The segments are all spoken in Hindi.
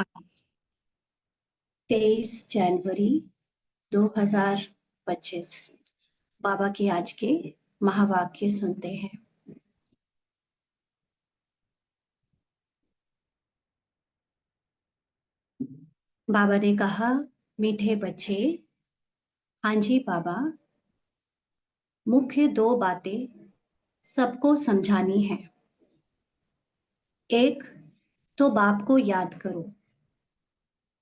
आज 23 जनवरी 2025। बाबा के आज के महावाक्य सुनते हैं। बाबा ने कहा, मीठे बच्चे, हाँ जी बाबा, मुख्य दो बातें सबको समझानी है। एक तो बाप को याद करो,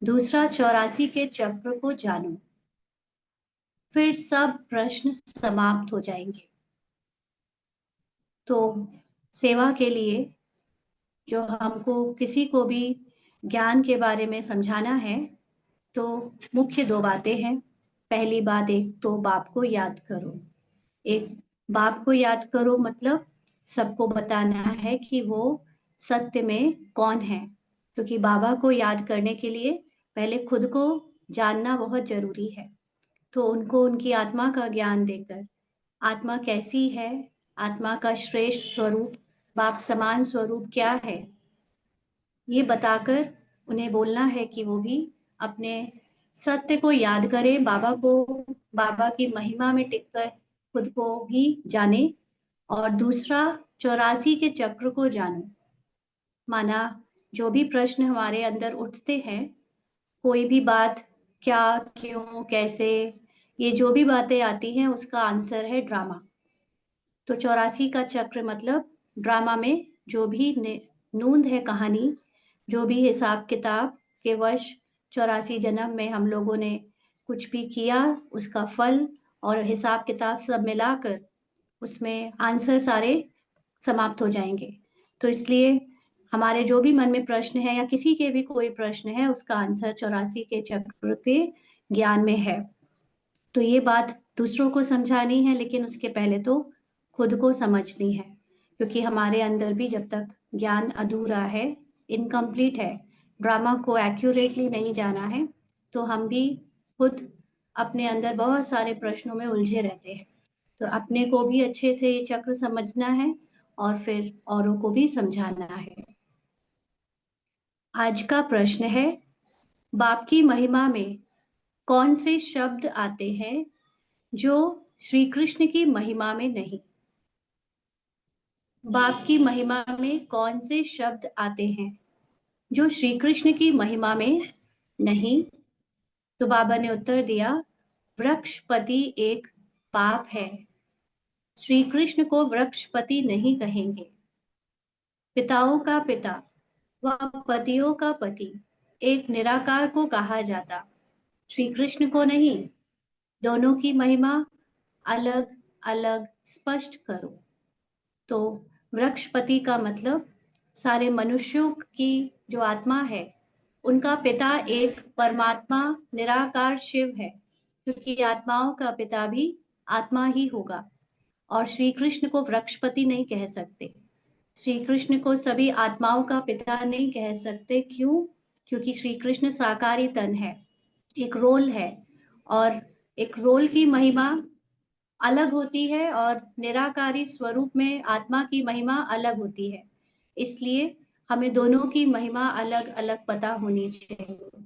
दूसरा 84 के चक्र को जानो, फिर सब प्रश्न समाप्त हो जाएंगे। तो सेवा के लिए जो हमको किसी को भी ज्ञान के बारे में समझाना है, तो मुख्य दो बातें हैं। पहली बात, एक तो बाप को याद करो। एक, बाप को याद करो मतलब सबको बताना है कि वो सत्य में कौन है, क्योंकि बाबा को याद करने के लिए पहले खुद को जानना बहुत जरूरी है। तो उनको उनकी आत्मा का ज्ञान देकर, आत्मा कैसी है, आत्मा का श्रेष्ठ स्वरूप, बाप समान स्वरूप क्या है, ये बताकर उन्हें बोलना है कि वो भी अपने सत्य को याद करें, बाबा को, बाबा की महिमा में टिककर खुद को भी जाने। और दूसरा, 84 के चक्र को जानो, माना जो भी प्रश्न हमारे अंदर उठते हैं, कोई भी बात, क्या, क्यों, कैसे, ये जो भी बातें आती हैं उसका आंसर है ड्रामा। तो 84 का चक्र मतलब ड्रामा में जो भी नूंद है कहानी, जो भी हिसाब किताब के वश 84 जन्म में हम लोगों ने कुछ भी किया, उसका फल और हिसाब किताब सब मिलाकर उसमें आंसर सारे समाप्त हो जाएंगे। तो इसलिए हमारे जो भी मन में प्रश्न है या किसी के भी कोई प्रश्न है, उसका आंसर 84 के चक्र के ज्ञान में है। तो ये बात दूसरों को समझानी है, लेकिन उसके पहले तो खुद को समझनी है, क्योंकि हमारे अंदर भी जब तक ज्ञान अधूरा है, इनकम्प्लीट है, ड्रामा को एक्यूरेटली नहीं जाना है, तो हम भी खुद अपने अंदर बहुत सारे प्रश्नों में उलझे रहते हैं। तो अपने को भी अच्छे से ये चक्र समझना है और फिर औरों को भी समझाना है। आज का प्रश्न है, बाप की महिमा में कौन से शब्द आते हैं जो श्री कृष्ण की महिमा में नहीं? बाप की महिमा में कौन से शब्द आते हैं जो श्री कृष्ण की महिमा में नहीं? तो बाबा ने उत्तर दिया, वृक्षपति एक पाप है, श्री कृष्ण को वृक्षपति नहीं कहेंगे। पिताओं का पिता व पतियों का पति एक निराकार को कहा जाता, श्री कृष्ण को नहीं। दोनों की महिमा अलग अलग स्पष्ट करो। तो वृक्षपति का मतलब सारे मनुष्यों की जो आत्मा है, उनका पिता एक परमात्मा निराकार शिव है, क्योंकि आत्माओं का पिता भी आत्मा ही होगा। और श्री कृष्ण को वृक्षपति नहीं कह सकते, श्री कृष्ण को सभी आत्माओं का पिता नहीं कह सकते। क्यों? क्योंकि श्री कृष्ण साकारी तन है, एक रोल है, और एक रोल की महिमा अलग होती है और निराकारी स्वरूप में आत्मा की महिमा अलग होती है। इसलिए हमें दोनों की महिमा अलग अलग पता होनी चाहिए।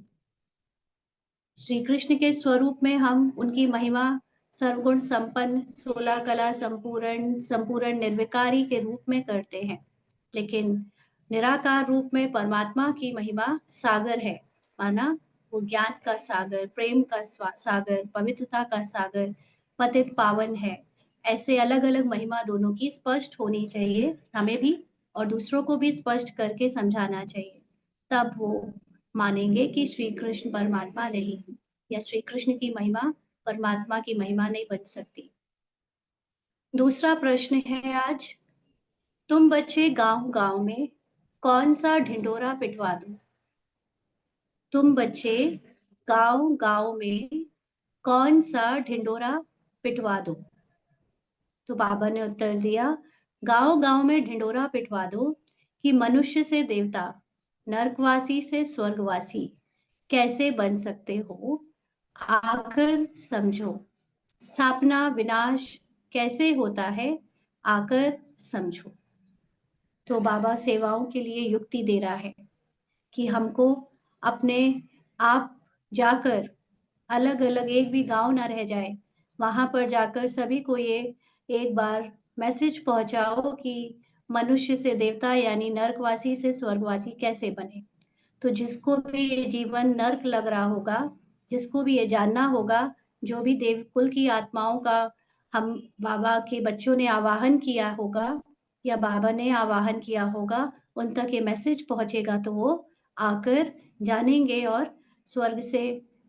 श्री कृष्ण के स्वरूप में हम उनकी महिमा सर्वगुण संपन्न, 16 कला संपूर्ण, संपूर्ण निर्विकारी के रूप में करते हैं। लेकिन निराकार रूप में परमात्मा की महिमा सागर है, माना वो ज्ञान का सागर, प्रेम का सागर, पवित्रता का सागर, पतित पावन है। ऐसे अलग अलग महिमा दोनों की स्पष्ट होनी चाहिए, हमें भी और दूसरों को भी स्पष्ट करके समझाना चाहिए। तब वो मानेंगे कि श्री कृष्ण परमात्मा नहीं, या श्री कृष्ण की महिमा परमात्मा की महिमा नहीं बन सकती। दूसरा प्रश्न है आज, तुम बच्चे गांव गांव में कौन सा ढिंडोरा पिटवा दो? तुम बच्चे गांव गांव में कौन सा ढिंडोरा पिटवा दो? तो बाबा ने उत्तर दिया, गांव गांव में ढिंडोरा पिटवा दो कि मनुष्य से देवता, नरकवासी से स्वर्गवासी कैसे बन सकते हो, आकर समझो। स्थापना विनाश कैसे होता है, आकर समझो। तो बाबा सेवाओं के लिए युक्ति दे रहा है कि हमको अपने आप जाकर, अलग अलग एक भी गांव ना रह जाए, वहां पर जाकर सभी को ये एक बार मैसेज पहुंचाओ कि मनुष्य से देवता यानी नरकवासी से स्वर्गवासी कैसे बने। तो जिसको भी ये जीवन नर्क लग रहा होगा, जिसको भी ये जानना होगा, जो भी देवकुल की आत्माओं का हम बाबा के बच्चों ने आवाहन किया होगा या बाबा ने आवाहन किया होगा, उन तक ये मैसेज पहुंचेगा तो वो आकर जानेंगे और स्वर्ग से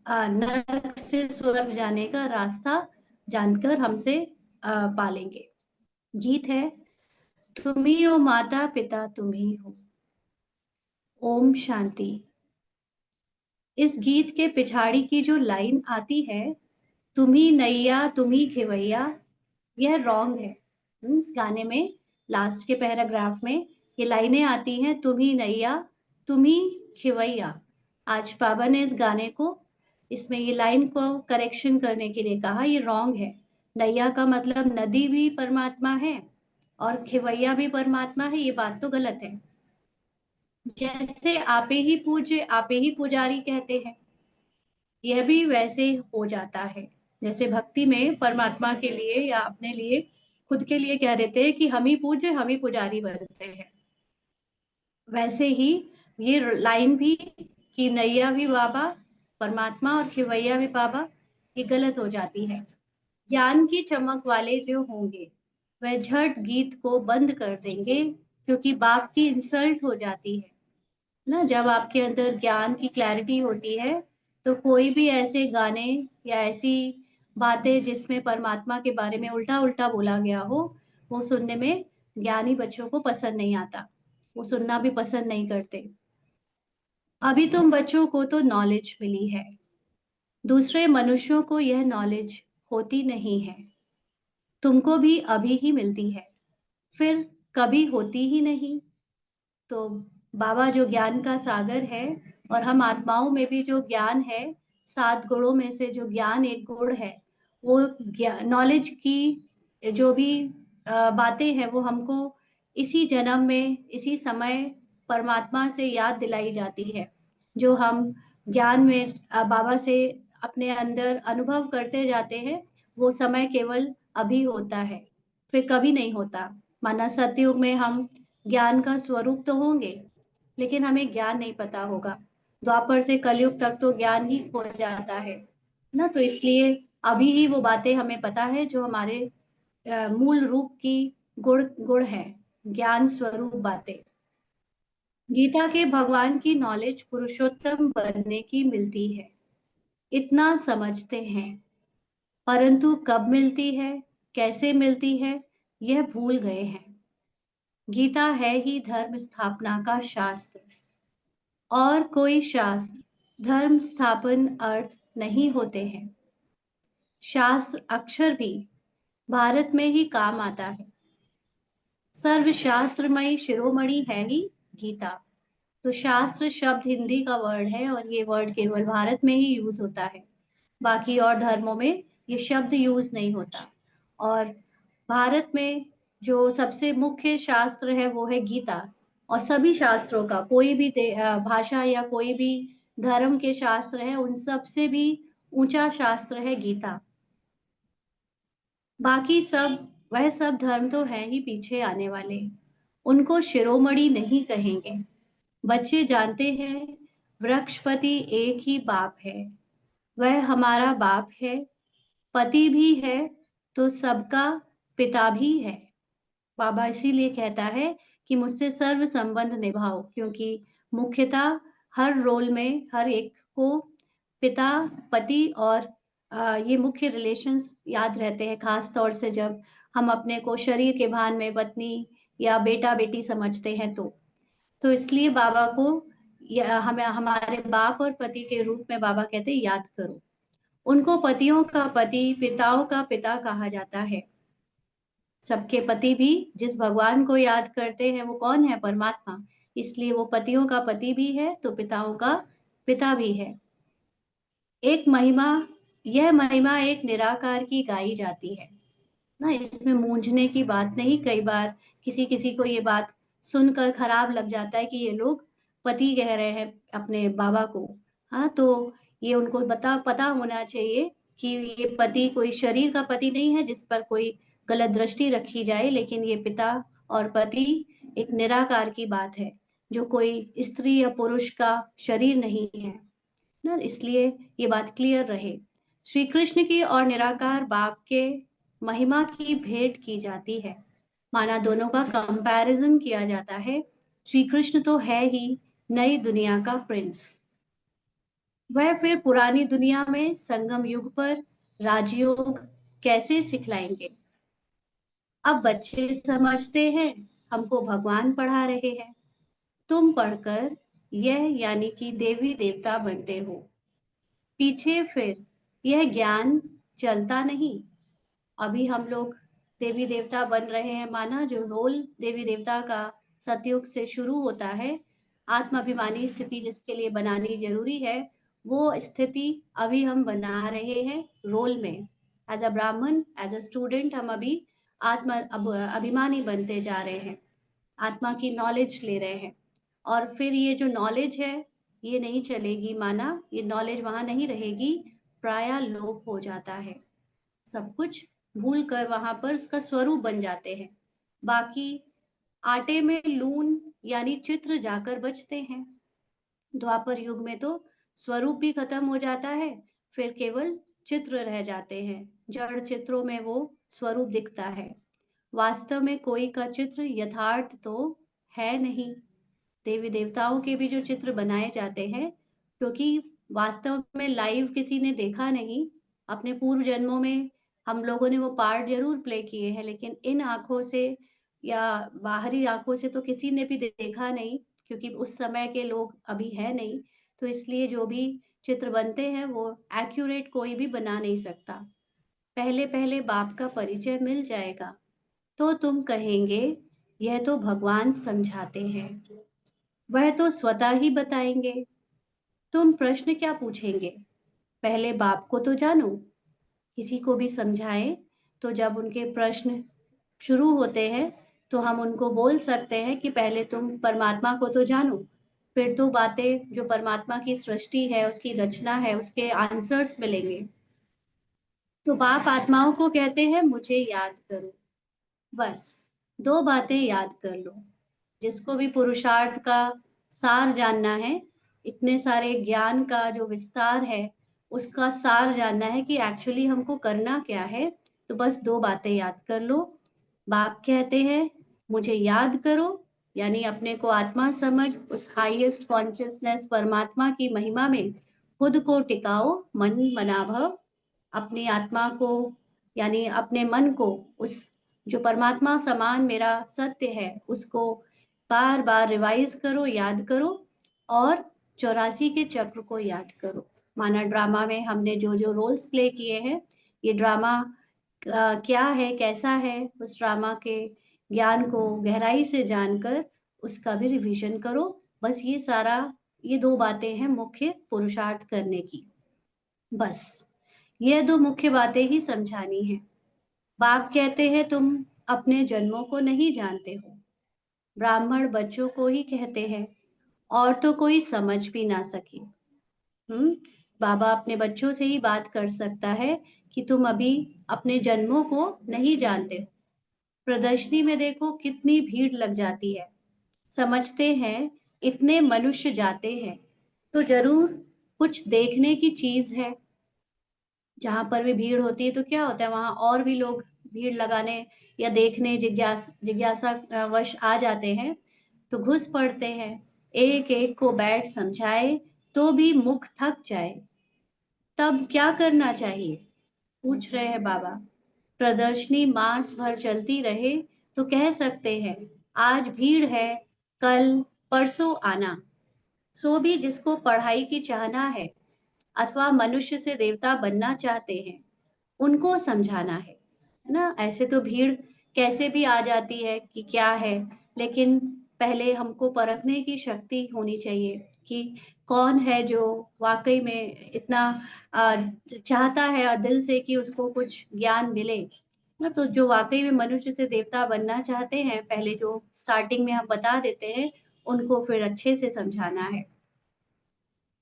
नर्क से स्वर्ग जाने का रास्ता जानकर हमसे पालेंगे। गीत है, तुम ही हो माता पिता तुम ही हो। ओम शांति। इस गीत के पिछाड़ी की जो लाइन आती है, तुम ही नैया तुम ही खेवैया, यह रॉन्ग है। इस गाने में लास्ट के पैराग्राफ में ये लाइनें आती हैं, तुम ही नैया तुम ही खिवैया। आज बाबा ने इस गाने को, इसमें ये लाइन को करेक्शन करने के लिए कहा, ये रॉन्ग है। नैया का मतलब नदी भी परमात्मा है और खिवैया भी परमात्मा है, ये बात तो गलत है। जैसे आपे ही पूज्य आपे ही पुजारी कहते हैं, यह भी वैसे हो जाता है। जैसे भक्ति में परमात्मा के लिए या अपने लिए खुद के लिए कह देते हैं कि हम ही पूज्य हम ही पुजारी बनते हैं, वैसे ही ये लाइन भी कि नैया भी बाबा परमात्मा और खिवैया भी बाबा, ये गलत हो जाती है। ज्ञान की चमक वाले जो होंगे वह झट गीत को बंद कर देंगे, क्योंकि बाप की इंसल्ट हो जाती है ना। जब आपके अंदर ज्ञान की क्लैरिटी होती है तो कोई भी ऐसे गाने या ऐसी बातें जिसमें परमात्मा के बारे में उल्टा उल्टा बोला गया हो, वो सुनने में ज्ञानी बच्चों को पसंद नहीं आता, वो सुनना भी पसंद नहीं करते। अभी तुम बच्चों को तो नॉलेज मिली है, दूसरे मनुष्यों को यह नॉलेज होती नहीं है। तुमको भी अभी ही मिलती है, फिर कभी होती ही नहीं। तो बाबा जो ज्ञान का सागर है, और हम आत्माओं में भी जो ज्ञान है, 7 गुणों में से जो ज्ञान एक गुण है, वो नॉलेज की जो भी बातें हैं वो हमको इसी जन्म में इसी समय परमात्मा से याद दिलाई जाती है। जो हम ज्ञान में बाबा से अपने अंदर अनुभव करते जाते हैं, वो समय केवल अभी होता है, फिर कभी नहीं होता। माना सतयुग में हम ज्ञान का स्वरूप तो होंगे, लेकिन हमें ज्ञान नहीं पता होगा। द्वापर से कलयुग तक तो ज्ञान ही खो जाता है ना। तो इसलिए अभी ही वो बातें हमें पता है जो हमारे मूल रूप की गुण गुण है, ज्ञान स्वरूप बातें। गीता के भगवान की नॉलेज पुरुषोत्तम बनने की मिलती है, इतना समझते हैं, परंतु कब मिलती है, कैसे मिलती है, यह भूल गए हैं। गीता है ही धर्म स्थापना का शास्त्र, और कोई शास्त्र धर्म स्थापन अर्थ नहीं होते हैं। शास्त्र अक्षर भी भारत में ही काम आता है। सर्वशास्त्रमयी शिरोमणि है ही गीता। तो शास्त्र शब्द हिंदी का वर्ड है और ये वर्ड केवल भारत में ही यूज होता है, बाकी और धर्मों में ये शब्द यूज नहीं होता। और भारत में जो सबसे मुख्य शास्त्र है वो है गीता। और सभी शास्त्रों का कोई भी भाषा या कोई भी धर्म के शास्त्र है, उन सब से भी ऊंचा शास्त्र है गीता। बाकी सब, वह सब धर्म तो है ही पीछे आने वाले, उनको शिरोमणि नहीं कहेंगे। बच्चे जानते हैं वृक्षपति एक ही बाप है, वह हमारा बाप है, पति भी है तो सबका पिता भी है। बाबा इसीलिए कहता है कि मुझसे सर्व संबंध निभाओ, क्योंकि मुख्यतः हर रोल में हर एक को पिता, पति और ये मुख्य रिलेशंस याद रहते हैं, खास तौर से जब हम अपने को शरीर के भान में पत्नी या बेटा बेटी समझते हैं। तो इसलिए बाबा को हमें हमारे बाप और पति के रूप में बाबा कहते हैं याद करो। उनको पतियों का पति पिताओं का पिता कहा जाता है। सबके पति भी जिस भगवान को याद करते हैं वो कौन है, परमात्मा। इसलिए वो पतियों का पति भी है तो पिताओं का पिता भी है। एक महिमा, यह महिमा एक निराकार की गाई जाती है ना, इसमें मूंझने की बात नहीं। कई बार किसी किसी को ये बात सुनकर खराब लग जाता है कि ये लोग पति कह रहे हैं अपने बाबा को, हाँ, तो ये उनको पता होना चाहिए कि ये पति कोई शरीर का पति नहीं है जिस पर कोई गलत दृष्टि रखी जाए, लेकिन ये पिता और पति एक निराकार की बात है, जो कोई स्त्री या पुरुष का शरीर नहीं है ना, इसलिए ये बात क्लियर रहे। श्री कृष्ण की और निराकार बाप के महिमा की भेंट की जाती है, माना दोनों का कंपैरिजन किया जाता है। श्री कृष्ण तो है ही नई दुनिया का प्रिंस, वह फिर पुरानी दुनिया में संगम युग पर राजयोग कैसे सिखलाएंगे। अब बच्चे समझते हैं हमको भगवान पढ़ा रहे हैं, तुम पढ़कर यह यानी कि देवी देवता बनते हो, पीछे फिर यह ज्ञान चलता नहीं। अभी हम लोग देवी देवता बन रहे हैं, माना जो रोल देवी देवता का सतयुग से शुरू होता है, आत्माभिमानी स्थिति जिसके लिए बनानी जरूरी है, वो स्थिति अभी हम बना रहे हैं रोल में। एज अ ब्राह्मण, एज अ स्टूडेंट, हम अभी अभिमानी बनते जा रहे हैं, आत्मा की नॉलेज ले रहे हैं। और फिर ये जो नॉलेज है ये नहीं चलेगी, माना ये नॉलेज वहां नहीं रहेगी, प्राय लोप हो जाता है, सब कुछ भूल कर वहां पर उसका स्वरूप बन जाते हैं। बाकी आटे में लून यानी चित्र जाकर बचते हैं। द्वापर युग में तो स्वरूप भी खत्म हो जाता है, फिर केवल चित्र रह जाते हैं, जड़ चित्रों में वो स्वरूप दिखता है। वास्तव में कोई का चित्र यथार्थ तो है नहीं। देवी देवताओं के भी जो चित्र बनाए जाते हैं, क्योंकि वास्तव में लाइव किसी ने देखा नहीं, अपने पूर्व जन्मों में हम लोगों ने वो पार्ट जरूर प्ले किए हैं, लेकिन इन आंखों से या बाहरी आंखों से तो किसी ने भी देखा नहीं, क्योंकि उस समय के लोग अभी है नहीं, तो इसलिए जो भी चित्र बनते हैं वो एक्यूरेट कोई भी बना नहीं सकता। पहले पहले बाप का परिचय मिल जाएगा तो तुम कहेंगे यह तो भगवान समझाते हैं, वह तो स्वतः ही बताएंगे। तुम प्रश्न क्या पूछेंगे, पहले बाप को तो जानो। किसी को भी समझाएं तो जब उनके प्रश्न शुरू होते हैं तो हम उनको बोल सकते हैं कि पहले तुम परमात्मा को तो जानो, फिर तो बातें जो परमात्मा की सृष्टि है, उसकी रचना है, उसके आंसर्स मिलेंगे। तो बाप आत्माओं को कहते हैं मुझे याद करो, बस दो बातें याद कर लो। जिसको भी पुरुषार्थ का सार जानना है, इतने सारे ज्ञान का जो विस्तार है उसका सार जानना है कि एक्चुअली हमको करना क्या है, तो बस दो बातें याद कर लो। बाप कहते हैं मुझे याद करो, यानी अपने को आत्मा समझ उस हाईएस्ट कॉन्शियसनेस परमात्मा की महिमा में खुद को टिकाओ, मन मनाभव अपनी आत्मा को, यानी अपने मन को उस जो परमात्मा समान मेरा सत्य है उसको बार बार रिवाइज करो, याद करो, और 84 के चक्र को याद करो। माना ड्रामा में हमने जो जो रोल्स प्ले किए हैं, ये ड्रामा क्या है, कैसा है, उस ड्रामा के ज्ञान को गहराई से जानकर उसका भी रिवीजन करो। बस ये सारा, ये दो बातें हैं मुख्य पुरुषार्थ करने की, बस ये दो मुख्य बातें ही समझानी है। बाप कहते हैं तुम अपने जन्मों को नहीं जानते हो, ब्राह्मण बच्चों को ही कहते हैं, और तो कोई समझ भी ना सके। बाबा अपने बच्चों से ही बात कर सकता है कि तुम अभी अपने जन्मों को नहीं जानते हो। प्रदर्शनी में देखो कितनी भीड़ लग जाती है, समझते हैं इतने मनुष्य जाते हैं तो जरूर कुछ देखने की चीज है। जहां पर भी भीड़ होती है तो क्या होता है, वहां और भी लोग भीड़ लगाने या देखने जिज्ञासा वश आ जाते हैं, तो घुस पड़ते हैं। एक एक को बैठ समझाए तो भी मुख थक जाए, तब क्या करना चाहिए, पूछ रहे हैं बाबा। प्रदर्शनी मास भर चलती रहे तो कह सकते हैं आज भीड़ है, कल परसों आना। सो भी जिसको पढ़ाई की चाहना है अथवा मनुष्य से देवता बनना चाहते हैं उनको समझाना है ना। ऐसे तो भीड़ कैसे भी आ जाती है कि क्या है, लेकिन पहले हमको परखने की शक्ति होनी चाहिए कि कौन है जो वाकई में इतना आ, चाहता है दिल से कि उसको कुछ ज्ञान मिले ना। तो जो वाकई में मनुष्य से देवता बनना चाहते हैं, पहले जो स्टार्टिंग में हम बता देते हैं, उनको फिर अच्छे से समझाना है।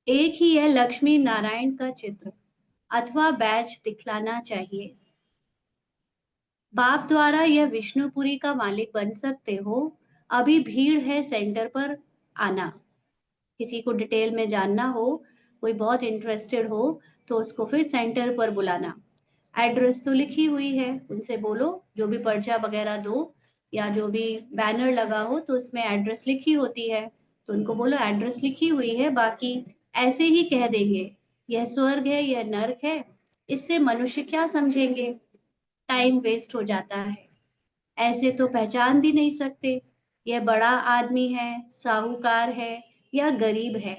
एक ही है लक्ष्मी नारायण का चित्र अथवा बैज दिखलाना चाहिए। बाप द्वारा यह विष्णुपुरी का मालिक बन सकते हो। अभी भीड़ है सेंटर पर आना। किसी को डिटेल में जानना हो, कोई बहुत इंटरेस्टेड हो, तो उसको फिर सेंटर पर बुलाना। एड्रेस तो लिखी हुई है, उनसे बोलो जो भी पर्चा वगैरह दो या जो भी बैनर लगा हो तो उसमें एड्रेस लिखी होती है, तो उनको बोलो एड्रेस लिखी हुई है, बाकी ऐसे ही कह देंगे यह स्वर्ग है यह नर्क है। इससे मनुष्य क्या समझेंगे, टाइम वेस्ट हो जाता है। ऐसे तो पहचान भी नहीं सकते यह बड़ा आदमी है, साहूकार है या गरीब है।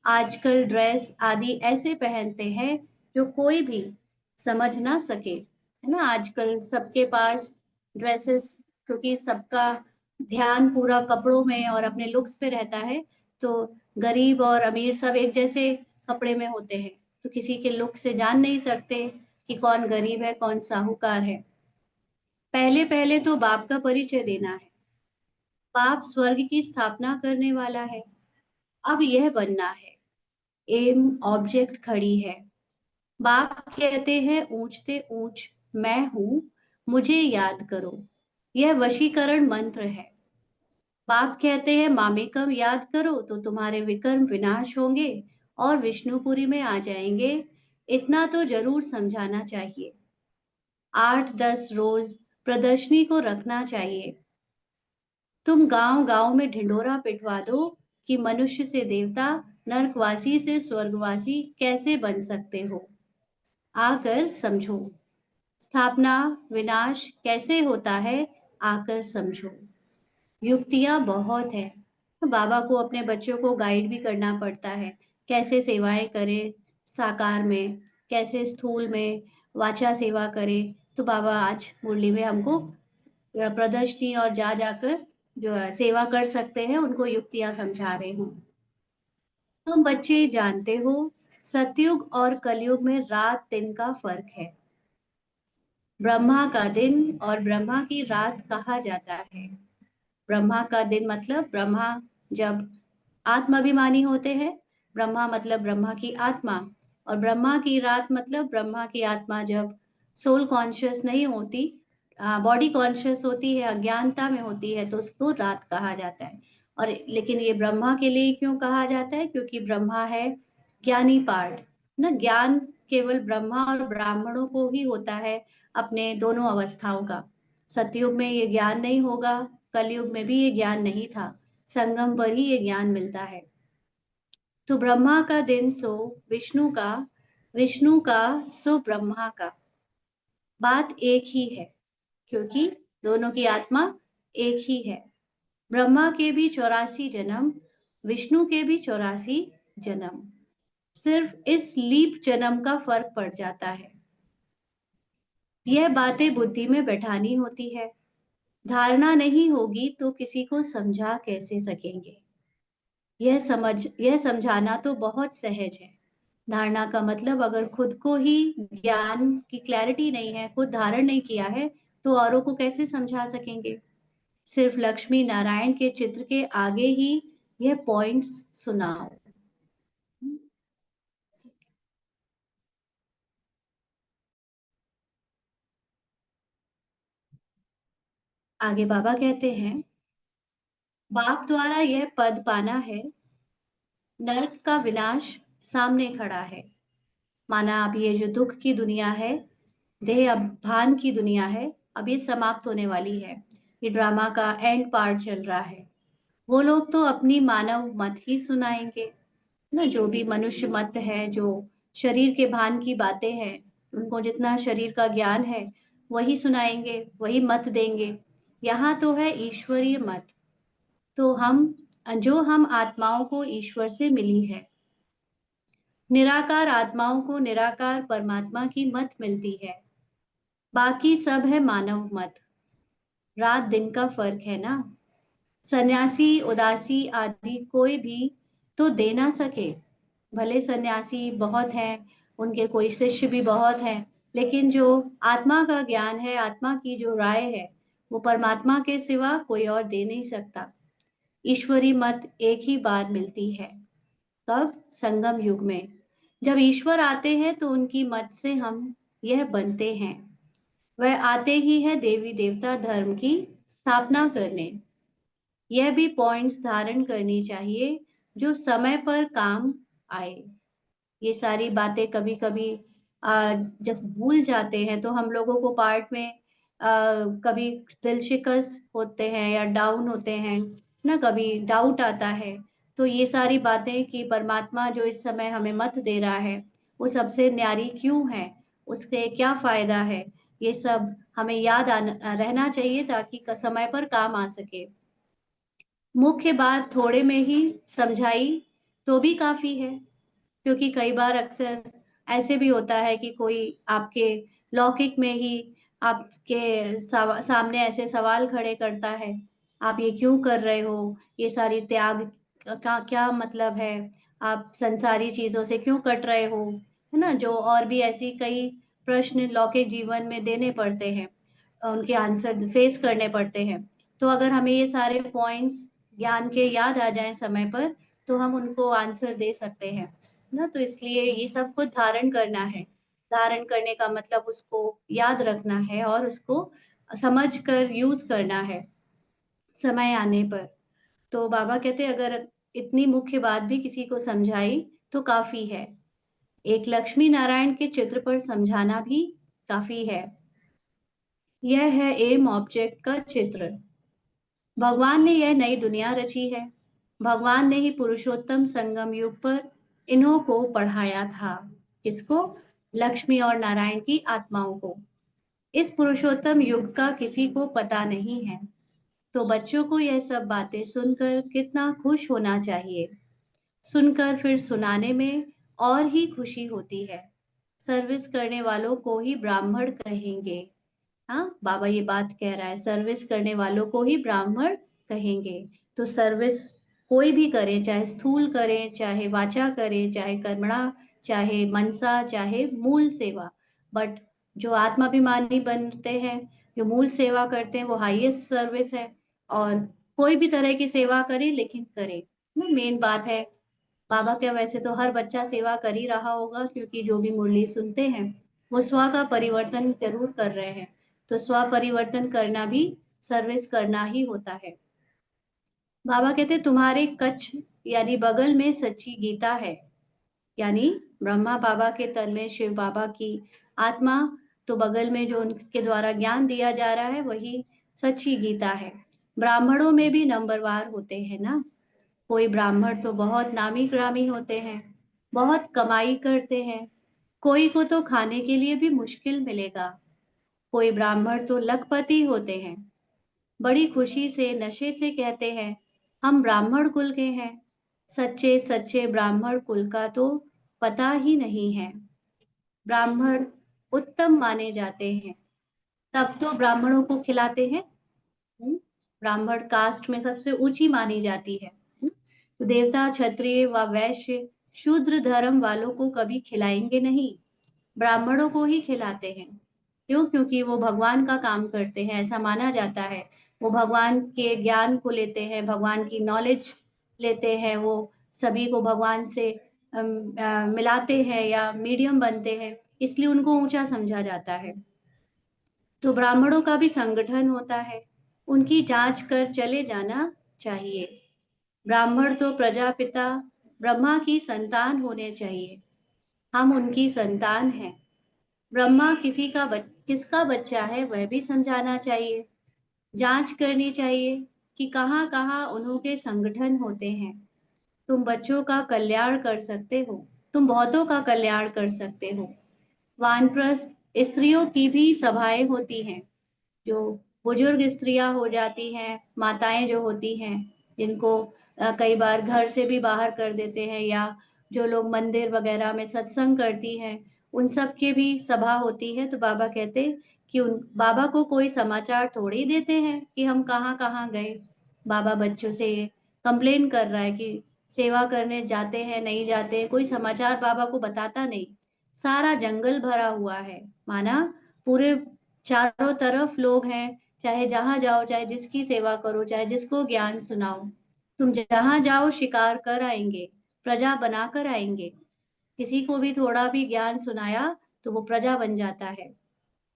आजकल ड्रेस आदि ऐसे पहनते हैं जो कोई भी समझ ना सके, है ना। आजकल सबके पास ड्रेसेस, क्योंकि सबका ध्यान पूरा कपड़ों में और अपने लुक्स पे रहता है, तो गरीब और अमीर सब एक जैसे कपड़े में होते हैं, तो किसी के लुक से जान नहीं सकते कि कौन गरीब है कौन साहूकार है। पहले पहले तो बाप का परिचय देना है। बाप स्वर्ग की स्थापना करने वाला है। अब यह बनना है। एम ऑब्जेक्ट खड़ी है। बाप कहते हैं ऊंचते ऊंच मैं हूं, मुझे याद करो। यह वशीकरण मंत्र है। बाप कहते हैं मामेकम याद करो तो तुम्हारे विकर्म विनाश होंगे और विष्णुपुरी में आ जाएंगे। इतना तो जरूर समझाना चाहिए। 8-10 रोज प्रदर्शनी को रखना चाहिए। तुम गांव गांव में ढिंढोरा पिटवा दो कि मनुष्य से देवता, नरकवासी से स्वर्गवासी कैसे बन सकते हो। आकर समझो। स्थापना विनाश कैसे होता है, आकर समझो। युक्तियां बहुत है। बाबा को अपने बच्चों को गाइड भी करना पड़ता है, कैसे सेवाएं करें साकार में, कैसे स्थूल में वाचा सेवा करें। तो बाबा आज मुरली में हमको प्रदर्शनी और जा जाकर जो है सेवा कर सकते हैं उनको युक्तियां समझा रहे हूँ। तुम बच्चे जानते हो सतयुग और कलयुग में रात दिन का फर्क है। ब्रह्मा का दिन और ब्रह्मा की रात कहा जाता है। ब्रह्मा का दिन मतलब ब्रह्मा जब आत्माभिमानी होते हैं, ब्रह्मा मतलब ब्रह्मा की आत्मा, और ब्रह्मा की रात मतलब ब्रह्मा की आत्मा जब सोल कॉन्शियस नहीं होती, बॉडी कॉन्शियस होती है, अज्ञानता में होती है, तो उसको रात कहा जाता है। और लेकिन ये ब्रह्मा के लिए क्यों कहा जाता है, क्योंकि ब्रह्मा है ज्ञानी पार्ट ना। ज्ञान केवल ब्रह्मा और ब्राह्मणों को ही होता है अपने दोनों अवस्थाओं का। सतयुग में ये ज्ञान नहीं होगा, कलयुग में भी ये ज्ञान नहीं था, संगम पर ही ये ज्ञान मिलता है। तो ब्रह्मा का दिन सो विष्णु का, विष्णु का सो ब्रह्मा का। बात एक ही है क्योंकि दोनों की आत्मा एक ही है। ब्रह्मा के भी 84 जन्म, विष्णु के भी 84 जन्म, सिर्फ इस लीप जन्म का फर्क पड़ जाता है। यह बातें बुद्धि में बैठानी होती है। धारणा नहीं होगी तो किसी को समझा कैसे सकेंगे। यह समझाना तो बहुत सहज है। धारणा का मतलब अगर खुद को ही ज्ञान की क्लैरिटी नहीं है, खुद धारण नहीं किया है, तो औरों को कैसे समझा सकेंगे। सिर्फ लक्ष्मी नारायण के चित्र के आगे ही यह पॉइंट्स सुनाओ। आगे बाबा कहते हैं बाप द्वारा यह पद पाना है। नरक का विनाश सामने खड़ा है। माना अब ये जो दुख की दुनिया है, देह अभान की दुनिया है, अब ये समाप्त होने वाली है। ये ड्रामा का एंड पार्ट चल रहा है। वो लोग तो अपनी मानव मत ही सुनाएंगे ना, जो भी मनुष्य मत है, जो शरीर के भान की बातें हैं, उनको जितना शरीर का ज्ञान है वही सुनाएंगे, वही मत देंगे। यहाँ तो है ईश्वरीय मत। तो हम आत्माओं को ईश्वर से मिली है। निराकार आत्माओं को निराकार परमात्मा की मत मिलती है। बाकी सब है मानव मत। रात दिन का फर्क है ना। सन्यासी उदासी आदि कोई भी तो दे ना सके। भले सन्यासी बहुत हैं, उनके कोई शिष्य भी बहुत हैं, लेकिन जो आत्मा का ज्ञान है, आत्मा की जो राय है, वो परमात्मा के सिवा कोई और दे नहीं सकता। ईश्वरी मत एक ही बार मिलती है। कब? संगम युग में। जब ईश्वर आते हैं तो उनकी मत से हम यह बनते हैं। वह आते ही है देवी देवता धर्म की स्थापना करने। यह भी पॉइंट्स धारण करनी चाहिए जो समय पर काम आए। ये सारी बातें कभी कभी जब भूल जाते हैं तो हम लोगों को पार्ट में कभी दिल शिकस्त होते हैं या डाउन होते हैं ना, कभी डाउट आता है। तो ये सारी बातें कि परमात्मा जो इस समय हमें मत दे रहा है वो सबसे न्यारी क्यों है, उससे क्या फायदा है, ये सब हमें याद रहना चाहिए ताकि समय पर काम आ सके। मुख्य बात थोड़े में ही समझाई तो भी काफी है, क्योंकि कई बार अक्सर ऐसे भी होता है कि कोई आपके लौकिक में ही आपके सामने ऐसे सवाल खड़े करता है, आप ये क्यों कर रहे हो, ये सारी त्याग का क्या मतलब है, आप संसारी चीजों से क्यों कट रहे हो, है ना, जो और भी ऐसी कई प्रश्न लौकिक जीवन में देने पड़ते हैं, उनके आंसर फेस करने पड़ते हैं। तो अगर हमें ये सारे पॉइंट्स ज्ञान के याद आ जाएं समय पर तो हम उनको आंसर दे सकते हैं ना। तो इसलिए ये सब कुछ धारण करना है। धारण करने का मतलब उसको याद रखना है और उसको समझ कर यूज करना है समय आने पर। तो बाबा कहते अगर इतनी मुख्य बात भी किसी को समझाई तो काफी है। एक लक्ष्मी नारायण के चित्र पर समझाना भी काफी है। यह है एम ऑब्जेक्ट का चित्र। भगवान ने यह नई दुनिया रची है। भगवान ने ही पुरुषोत्तम संगम युग पर इन्हों को पढ़ाया था। किसको? लक्ष्मी और नारायण की आत्माओं को। इस पुरुषोत्तम युग का किसी को पता नहीं है, तो बच्चों को यह सब बातें सुनकर कितना खुश होना चाहिए। सुनकर फिर सुनाने में और ही खुशी होती है। सर्विस करने वालों को ही ब्राह्मण कहेंगे। हाँ, बाबा ये बात कह रहा है, सर्विस करने वालों को ही ब्राह्मण कहेंगे। तो सर्विस कोई भी करे, चाहे स्थूल करे, चाहे वाचा करे, चाहे कर्मणा, चाहे मनसा, चाहे मूल सेवा, बट जो आत्माभिमानी बनते हैं, जो मूल सेवा करते हैं, वो हाईएस्ट सर्विस है। और कोई भी तरह की सेवा करे लेकिन करे ना, मेन बात है। बाबा क्या, वैसे तो हर बच्चा सेवा कर ही रहा होगा, क्योंकि जो भी मुरली सुनते हैं वो स्व का परिवर्तन जरूर कर रहे हैं। तो स्व परिवर्तन करना भी सर्विस करना ही होता है। बाबा कहते तुम्हारे कच्छ यानी बगल में सच्ची गीता है, यानी ब्रह्मा बाबा के तन में शिव बाबा की आत्मा, तो बगल में जो उनके द्वारा ज्ञान दिया जा रहा है वही सच्ची गीता है। ब्राह्मणों में भी नंबरवार होते हैं ना। कोई ब्राह्मण तो बहुत नामी ग्रामी होते हैं, बहुत कमाई करते हैं, कोई को तो खाने के लिए भी मुश्किल मिलेगा। कोई ब्राह्मण तो लखपति होते हैं, बड़ी खुशी से नशे से कहते हैं हम ब्राह्मण कुल के हैं। सच्चे सच्चे ब्राह्मण कुल का तो पता ही नहीं है। ब्राह्मण उत्तम माने जाते हैं, तब तो ब्राह्मणों को खिलाते हैं। ब्राह्मण कास्ट में सबसे ऊंची मानी जाती है। तो देवता क्षत्रिय व वैश्य शूद्र धर्म वालों को कभी खिलाएंगे नहीं, ब्राह्मणों को ही खिलाते हैं। क्यों? क्योंकि वो भगवान का काम करते हैं, ऐसा माना जाता है। वो भगवान के ज्ञान को लेते हैं, भगवान की नॉलेज लेते हैं, वो सभी को भगवान से मिलाते हैं या मीडियम बनते हैं, इसलिए उनको ऊंचा समझा जाता है। तो ब्राह्मणों का भी संगठन होता है, उनकी जांच कर चले जाना चाहिए। ब्राह्मण तो प्रजापिता ब्रह्मा की संतान होने चाहिए। हम उनकी संतान हैं। ब्रह्मा किसका बच्चा है वह भी समझाना चाहिए। जांच करनी चाहिए कि कहाँ कहाँ उन्हों के संगठन होते हैं। तुम बच्चों का कल्याण कर सकते हो, तुम बहुतों का कल्याण कर सकते हो। वानप्रस्थ स्त्रियों की भी सभाएं होती हैं, जो बुजुर्ग स्त्रियां हो जाती हैं, माताएं जो होती हैं, जिनको कई बार घर से भी बाहर कर देते हैं, या जो लोग मंदिर वगैरह में सत्संग करती हैं, उन सब के भी सभा होती है। तो बाबा कहते कि उन बाबा को कोई समाचार थोड़ी देते हैं कि हम कहाँ कहाँ गए। बाबा बच्चों से कंप्लेन कर रहा है कि सेवा करने जाते हैं नहीं जाते, कोई समाचार बाबा को बताता नहीं। सारा जंगल भरा हुआ है, माना पूरे चारों तरफ लोग हैं, चाहे जहां जाओ, चाहे जिसकी सेवा करो, चाहे जिसको ज्ञान सुनाओ, तुम जहां जाओ शिकार कर आएंगे, प्रजा बना कर आएंगे। किसी को भी थोड़ा भी ज्ञान सुनाया तो वो प्रजा बन जाता है।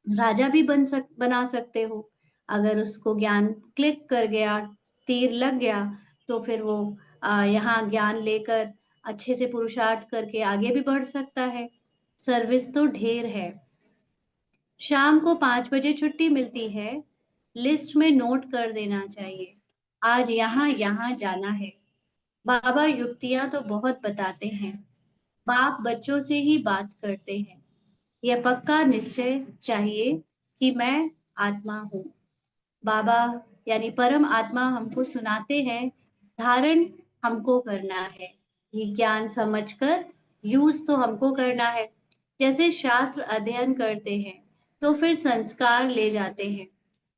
राजा भी बना सकते हो। अगर उसको ज्ञान क्लिक कर गया, तीर लग गया, तो फिर वो यहाँ ज्ञान लेकर अच्छे से पुरुषार्थ करके आगे भी बढ़ सकता है। सर्विस तो ढेर है। शाम को 5 बजे छुट्टी मिलती है। लिस्ट में नोट कर देना चाहिए, आज यहाँ यहाँ जाना है। बाबा युक्तियां तो बहुत बताते हैं, बाप बच्चों से ही बात करते हैं। यह पक्का निश्चय चाहिए कि मैं आत्मा हूँ। बाबा यानी परम आत्मा हमको सुनाते हैं, धारण हमको करना है। ये ज्ञान समझकर यूज तो हमको करना है। जैसे शास्त्र अध्ययन करते हैं तो फिर संस्कार ले जाते हैं,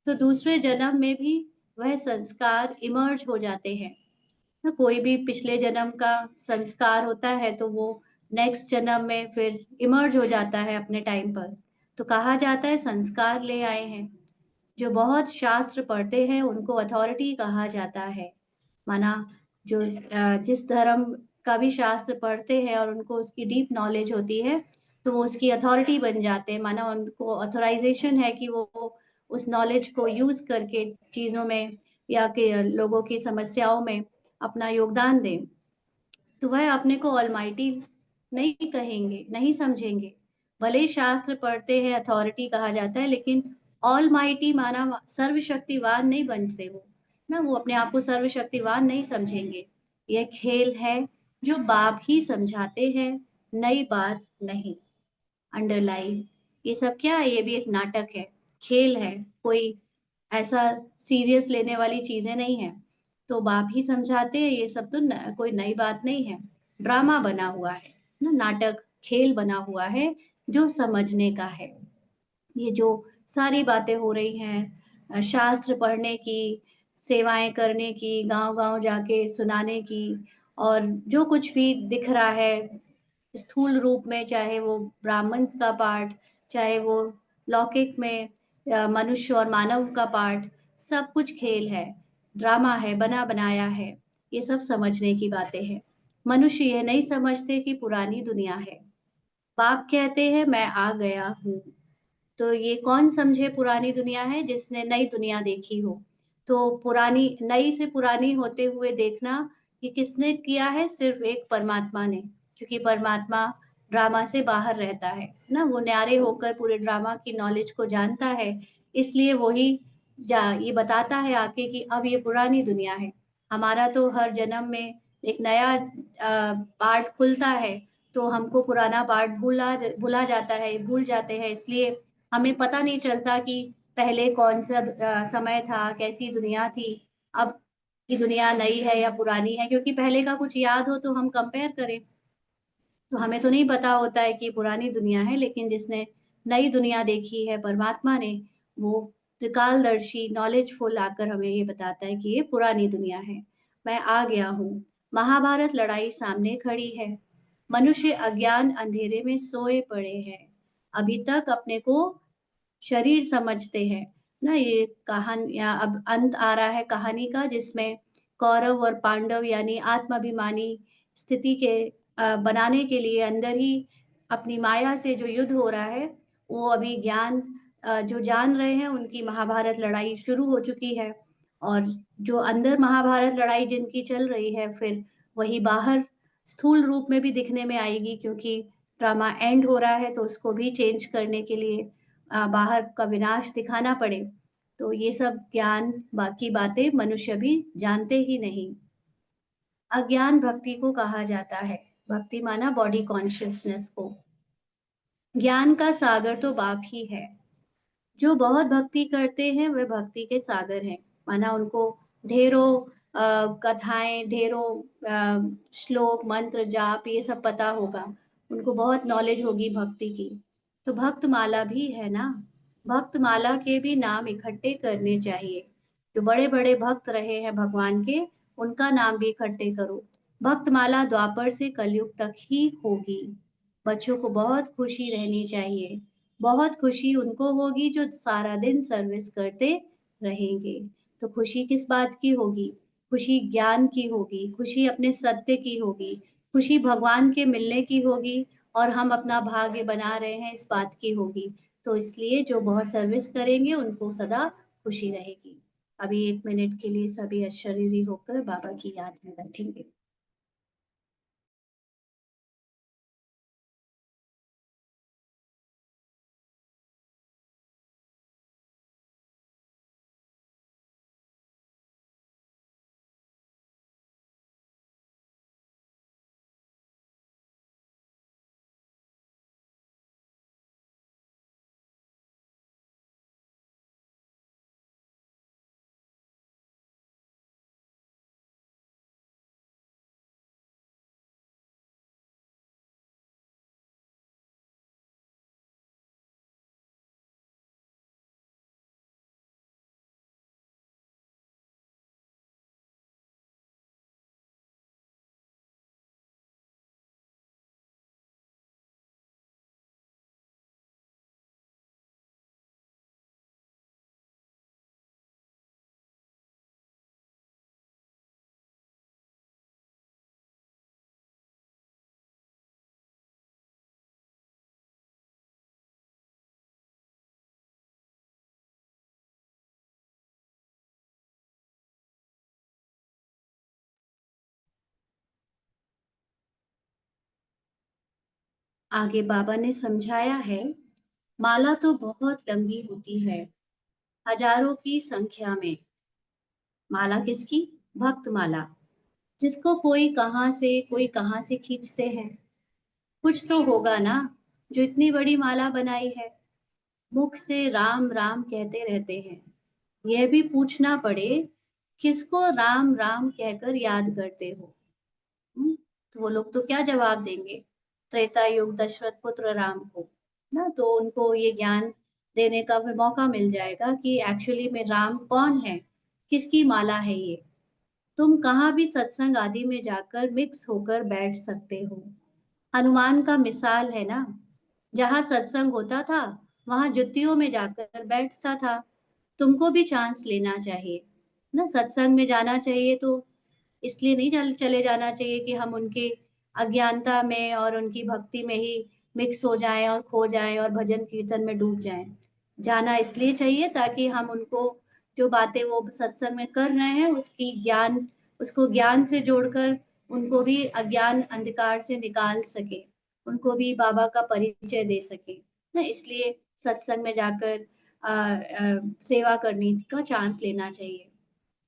तो दूसरे जन्म में भी वह संस्कार इमर्ज हो जाते हैं ना। कोई भी पिछले जन्म का संस्कार होता है तो वो नेक्स्ट जन्म में फिर इमर्ज हो जाता है अपने टाइम पर। तो कहा जाता है संस्कार ले आए हैं। जो बहुत शास्त्र पढ़ते हैं उनको अथॉरिटी कहा जाता है। माना जो जिस धर्म का भी शास्त्र पढ़ते हैं और उनको उसकी डीप नॉलेज होती है तो वो उसकी अथॉरिटी बन जाते हैं। माना उनको ऑथराइजेशन है कि वो उस नॉलेज को यूज करके चीजों में या के लोगों की समस्याओं में अपना योगदान दें। तो वह अपने को ऑलमाइटी नहीं कहेंगे, नहीं समझेंगे। भले ही शास्त्र पढ़ते हैं, अथॉरिटी कहा जाता है, लेकिन ऑलमाइटी माना सर्वशक्तिवान नहीं बनते वो ना। वो अपने आप को सर्वशक्तिवान नहीं समझेंगे। यह खेल है जो बाप ही समझाते हैं, नई बात नहीं। अंडरलाइन ये सब क्या है, ये भी एक नाटक है, खेल है। कोई ऐसा सीरियस लेने वाली चीजें नहीं है। तो बाप ही समझाते हैं, ये सब तो कोई नई बात नहीं है। ड्रामा बना हुआ है ना, नाटक खेल बना हुआ है जो समझने का है। ये जो सारी बातें हो रही हैं, शास्त्र पढ़ने की, सेवाएं करने की, गांव गांव जाके सुनाने की, और जो कुछ भी दिख रहा है स्थूल रूप में, चाहे वो ब्राह्मण का पार्ट, चाहे वो लौकिक में मनुष्य और मानव का पार्ट, सब कुछ खेल है, ड्रामा है, बना बनाया है। ये सब समझने की बातें हैं। मनुष्य यह नहीं समझते कि पुरानी दुनिया है। बाप कहते हैं मैं आ गया हूँ। तो ये कौन समझे पुरानी दुनिया है, जिसने नई दुनिया देखी हो। तो पुरानी नई से पुरानी होते हुए देखना ये किसने किया है, सिर्फ एक परमात्मा ने। क्योंकि परमात्मा ड्रामा से बाहर रहता है ना, वो न्यारे होकर पूरे ड्रामा की नॉलेज को जानता है। इसलिए वही ये बताता है आके कि अब ये पुरानी दुनिया है। हमारा तो हर जन्म में एक नया पार्ट खुलता है, तो हमको पुराना पार्ट भूला भूला जाता है, भूल जाते हैं। इसलिए हमें पता नहीं चलता कि पहले कौन सा समय था, कैसी दुनिया थी, अब की दुनिया नई है या पुरानी है। क्योंकि पहले का कुछ याद हो तो हम कंपेयर करें, तो हमें तो नहीं पता होता है कि पुरानी दुनिया है। लेकिन जिसने नई दुनिया देखी है परमात्मा ने, वो त्रिकालदर्शी नॉलेजफुल आकर हमें ये बताता है कि ये पुरानी दुनिया है। मैं आ गया हूँ। महाभारत लड़ाई सामने खड़ी है। मनुष्य अज्ञान अंधेरे में सोए पड़े हैं, अभी तक अपने को शरीर समझते हैं ना। ये कहानी अब अंत आ रहा है कहानी का, जिसमें कौरव और पांडव यानी आत्माभिमानी स्थिति के बनाने के लिए अंदर ही अपनी माया से जो युद्ध हो रहा है, वो अभी ज्ञान जो जान रहे हैं उनकी महाभारत लड़ाई शुरू हो चुकी है। और जो अंदर महाभारत लड़ाई जिनकी चल रही है, फिर वही बाहर स्थूल रूप में भी दिखने में आएगी। क्योंकि ड्रामा एंड हो रहा है तो उसको भी चेंज करने के लिए बाहर का विनाश दिखाना पड़े। तो ये सब ज्ञान बाकी बातें मनुष्य भी जानते ही नहीं। अज्ञान भक्ति को कहा जाता है। भक्ति माना बॉडी कॉन्शियसनेस को। ज्ञान का सागर तो बाप ही है। जो बहुत भक्ति करते हैं वे भक्ति के सागर हैं। माना उनको ढेरों कथाएं, ढेरों श्लोक मंत्र जाप ये सब पता होगा, उनको बहुत नॉलेज होगी भक्ति की। तो भक्त माला भी है ना, भक्त माला के भी नाम इकट्ठे करने चाहिए। जो बड़े बड़े भक्त रहे हैं भगवान के, उनका नाम भी इकट्ठे करो। भक्त माला द्वापर से कलयुग तक ही होगी। बच्चों को बहुत खुशी रहनी चाहिए। बहुत खुशी उनको होगी जो सारा दिन सर्विस करते रहेंगे। तो खुशी किस बात की होगी? खुशी ज्ञान की होगी, खुशी अपने सत्य की होगी, खुशी भगवान के मिलने की होगी और हम अपना भाग्य बना रहे हैं इस बात की होगी। तो इसलिए जो बहुत सर्विस करेंगे उनको सदा खुशी रहेगी। अभी 1 मिनट के लिए सभी अशरीरी होकर बाबा की याद में बैठेंगे। आगे बाबा ने समझाया है, माला तो बहुत लंबी होती है, हजारों की संख्या में। माला किसकी? भक्त माला, जिसको कोई कहाँ से खींचते हैं। कुछ तो होगा ना, जो इतनी बड़ी माला बनाई है। मुख से राम राम कहते रहते हैं। यह भी पूछना पड़े, किसको राम राम कहकर याद करते हो? तो वो लोग तो क्या जवाब देंगे? त्रेता युग दशरथ पुत्र राम को। ना, तो उनको ये ज्ञान देने का फिर मौका मिल जाएगा कि एक्चुअली में राम कौन है, किसकी माला है ये। तुम कहाँ भी सत्संग आदि में जाकर मिक्स होकर बैठ सकते हो। हनुमान का मिसाल है ना, जहाँ सत्संग होता था वहां जुत्तियों में जाकर बैठता था। तुमको भी चांस लेना चाहिए ना, सत्संग में जाना चाहिए तो इसलिए नहीं चले जाना चाहिए कि हम उनके अज्ञानता में और उनकी भक्ति में ही मिक्स हो जाएं और खो जाएं और भजन कीर्तन में डूब जाएं। जाना इसलिए चाहिए ताकि हम उनको जो बातें वो सत्संग में कर रहे हैं उसको ज्ञान से जोड़कर उनको भी अज्ञान अंधकार से निकाल सके, उनको भी बाबा का परिचय दे सके ना। इसलिए सत्संग में जाकर सेवा करने का चांस लेना चाहिए।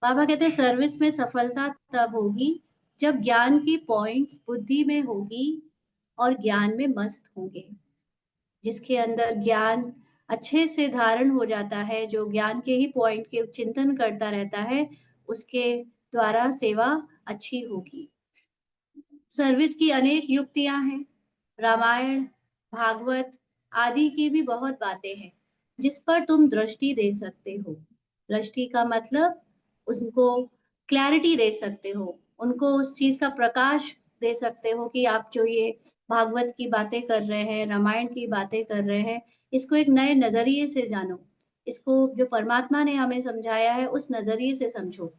बाबा कहते हैं सर्विस में सफलता तब होगी जब ज्ञान की पॉइंट्स बुद्धि में होगी और ज्ञान में मस्त होंगे। जिसके अंदर ज्ञान अच्छे से धारण हो जाता है, जो ज्ञान के ही पॉइंट के चिंतन करता रहता है, उसके द्वारा सेवा अच्छी होगी। सर्विस की अनेक युक्तियां हैं। रामायण, भागवत आदि की भी बहुत बातें हैं जिस पर तुम दृष्टि दे सकते हो। दृष्टि का मतलब उसको क्लैरिटी दे सकते हो, उनको उस चीज का प्रकाश दे सकते हो कि आप जो ये भागवत की बातें कर रहे हैं, रामायण की बातें कर रहे हैं, इसको एक नए नजरिए से जानो। इसको जो परमात्मा ने हमें समझाया है उस नजरिए से समझो।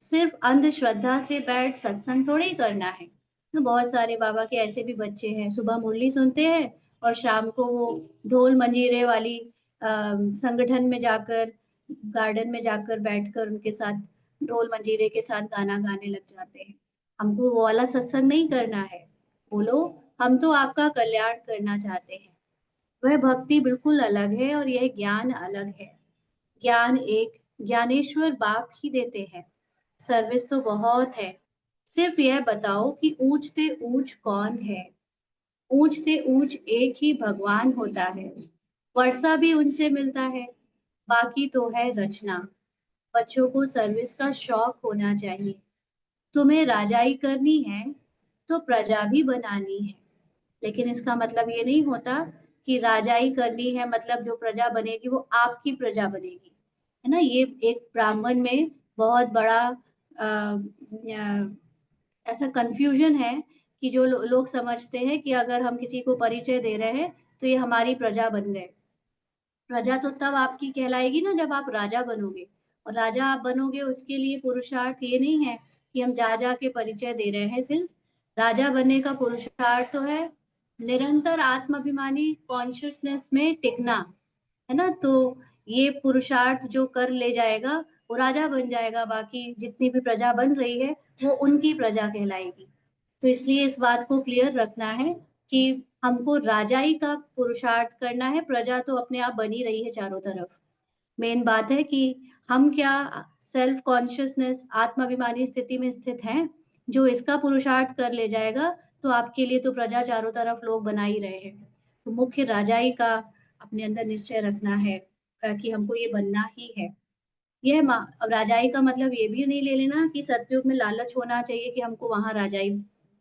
सिर्फ अंधश्रद्धा से बैठ सत्संग थोड़ी ही करना है। तो बहुत सारे बाबा के ऐसे भी बच्चे हैं, सुबह मुरली सुनते हैं और शाम को वो ढोल मंजीरे वाली संगठन में जाकर, गार्डन में जाकर बैठकर उनके साथ ढोल मंजीरे के साथ गाना गाने लग जाते हैं। हमको वो वाला सत्संग नहीं करना है। बोलो, हम तो आपका कल्याण करना चाहते हैं। वह भक्ति बिल्कुल अलग है और यह ज्ञान अलग है। ज्ञान एक ज्ञानेश्वर बाप ही देते हैं। सर्विस तो बहुत है। सिर्फ यह बताओ कि ऊंचते ऊंच कौन है? ऊंचते ऊंच एक ही भगवान होता है। वर्षा भी उनसे मिलता है। बाकी तो है रचना। बच्चों को सर्विस का शौक होना चाहिए। तुम्हें राजाई करनी है तो प्रजा भी बनानी है। लेकिन इसका मतलब ये नहीं होता कि राजाई करनी है मतलब जो प्रजा बनेगी वो आपकी प्रजा बनेगी, है ना। ये एक ब्राह्मण में बहुत बड़ा ऐसा कंफ्यूजन है कि जो लोग समझते हैं कि अगर हम किसी को परिचय दे रहे हैं तो ये हमारी प्रजा बन गए। प्रजा तो तब आपकी कहलाएगी ना जब आप राजा बनोगे। और राजा आप बनोगे उसके लिए पुरुषार्थ ये नहीं है कि हम जा जा के परिचय दे रहे हैं सिर्फ। राजा बनने का पुरुषार्थ तो है निरंतर आत्माभिमानी कॉन्शियसनेस में टिकना, है ना। तो ये पुरुषार्थ जो कर ले जाएगा वो राजा बन जाएगा, बाकी जितनी भी प्रजा बन रही है वो उनकी प्रजा कहलाएगी। तो इसलिए इस बात को क्लियर रखना है कि हमको राजाई का पुरुषार्थ करना है, प्रजा तो अपने आप बनी रही है चारों तरफ। मेन बात है कि हम क्या सेल्फ कॉन्शियसनेस आत्माभिमानी स्थिति में स्थित हैं, जो इसका पुरुषार्थ कर ले जाएगा तो आपके लिए तो प्रजा चारों तरफ लोग बना ही रहे हैं। तो मुख्य राजाई का अपने अंदर निश्चय रखना है कि हमको ये बनना ही है। यह अब राजाई का मतलब ये भी नहीं ले लेना कि सतयुग में लालच होना चाहिए कि हमको वहां राजाई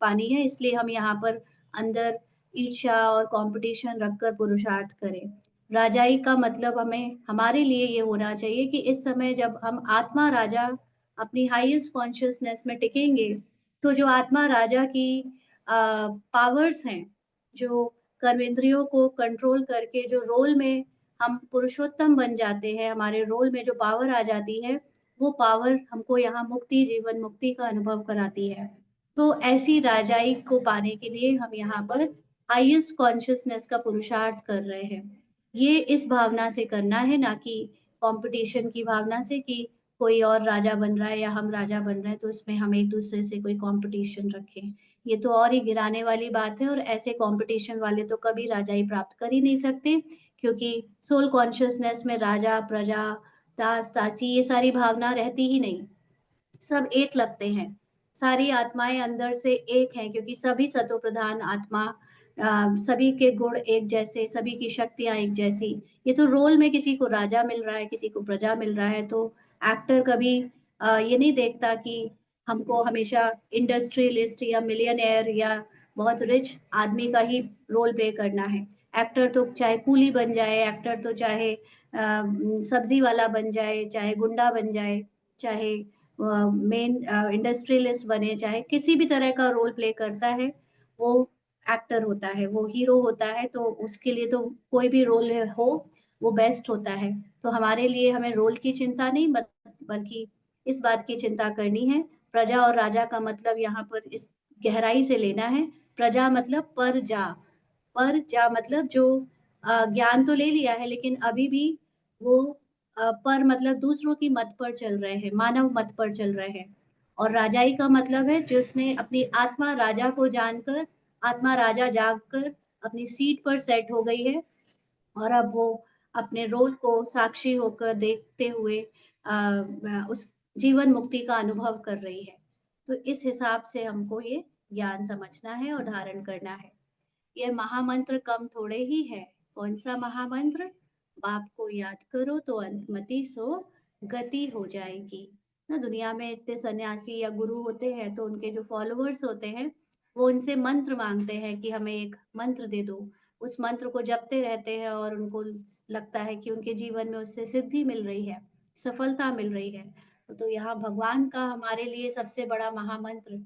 पानी है, इसलिए हम यहाँ पर अंदर ईर्ष्या और कंपटीशन रखकर पुरुषार्थ करें। राजाई का मतलब हमें हमारे लिए ये होना चाहिए कि इस समय जब हम आत्मा राजा अपनी हाईएस्ट कॉन्शियसनेस में टिकेंगे, तो जो आत्मा राजा की पावर्स हैं, जो कर्मेंद्रियों को कंट्रोल करके जो रोल में हम पुरुषोत्तम बन जाते हैं, हमारे रोल में जो पावर आ जाती है, वो पावर हमको यहाँ मुक्ति, जीवन मुक्ति का अनुभव कराती है। तो ऐसी राजाई को पाने के लिए हम यहाँ पर हाईएस्ट कॉन्शियसनेस का पुरुषार्थ कर रहे हैं। ये इस भावना से करना है, ना कि कॉम्पिटिशन की भावना से कि कोई और राजा बन रहा है या हम राजा बन रहे हैं, तो इसमें हम एक दूसरे से कोई कॉम्पिटिशन रखें। ये तो और ही गिराने वाली बात है, और ऐसे कॉम्पिटिशन वाले तो कभी राजाई प्राप्त कर ही नहीं सकते, क्योंकि सोल कॉन्शियसनेस में राजा, प्रजा, दास, दासी ये सारी भावना रहती ही नहीं। सब एक लगते हैं। सारी आत्माएँ अंदर से एक हैं, क्योंकि सभी सतो प्रधान आत्मा, सभी के गुण एक जैसे, सभी की शक्तियाँ एक जैसी। ये तो रोल में किसी को राजा मिल रहा है, किसी को प्रजा मिल रहा है, तो एक्टर कभी ये नहीं देखता कि हमको हमेशा इंडस्ट्रियलिस्ट या मिलियनेयर या बहुत रिच आदमी का ही रोल प्ले करना है। एक्टर तो चाहे कूली बन जाए, एक्टर तो चाहे सब्जी वाला बन जाए, चाहे गुंडा बन जाए, चाहे मेन इंडस्ट्रियलिस्ट बने, चाहे किसी भी तरह का रोल प्ले करता है, वो एक्टर होता है, वो हीरो होता है, तो उसके लिए तो कोई भी रोल हो, वो बेस्ट होता है। तो हमारे लिए हमें रोल की चिंता नहीं, बल्कि इस बात की चिंता करनी है। प्रजा और राजा का मतलब यहाँ पर इस गहराई से लेना है। प्रजा मतलब पर जा मतलब जो ज्ञान तो ले लिया है, लेकिन अभी भी वो पर मतलब दूसरों की मत पर चल रहे हैं, मानव मत पर चल रहे हैं। और राजाई का मतलब है जिसने अपनी आत्मा राजा को जानकर, आत्मा राजा जागकर अपनी सीट पर सेट हो गई है, और अब वो अपने रोल को साक्षी होकर देखते हुए उस जीवन मुक्ति का अनुभव कर रही है। तो इस हिसाब से हमको ये ज्ञान समझना है और धारण करना है। यह महामंत्र कम थोड़े ही है। कौन सा महामंत्र? बाप को याद करो तो अंतमति सो गति हो जाएगी। ना दुनिया में इतने सन्यासी या गुरु होते हैं, तो उनके जो फॉलोअर्स होते हैं, वो उनसे मंत्र मांगते हैं कि हमें एक मंत्र दे दो। उस मंत्र को जपते रहते हैं और उनको लगता है कि उनके जीवन में उससे सिद्धि मिल रही है, सफलता मिल रही है। तो यहाँ भगवान का हमारे लिए सबसे बड़ा महामंत्र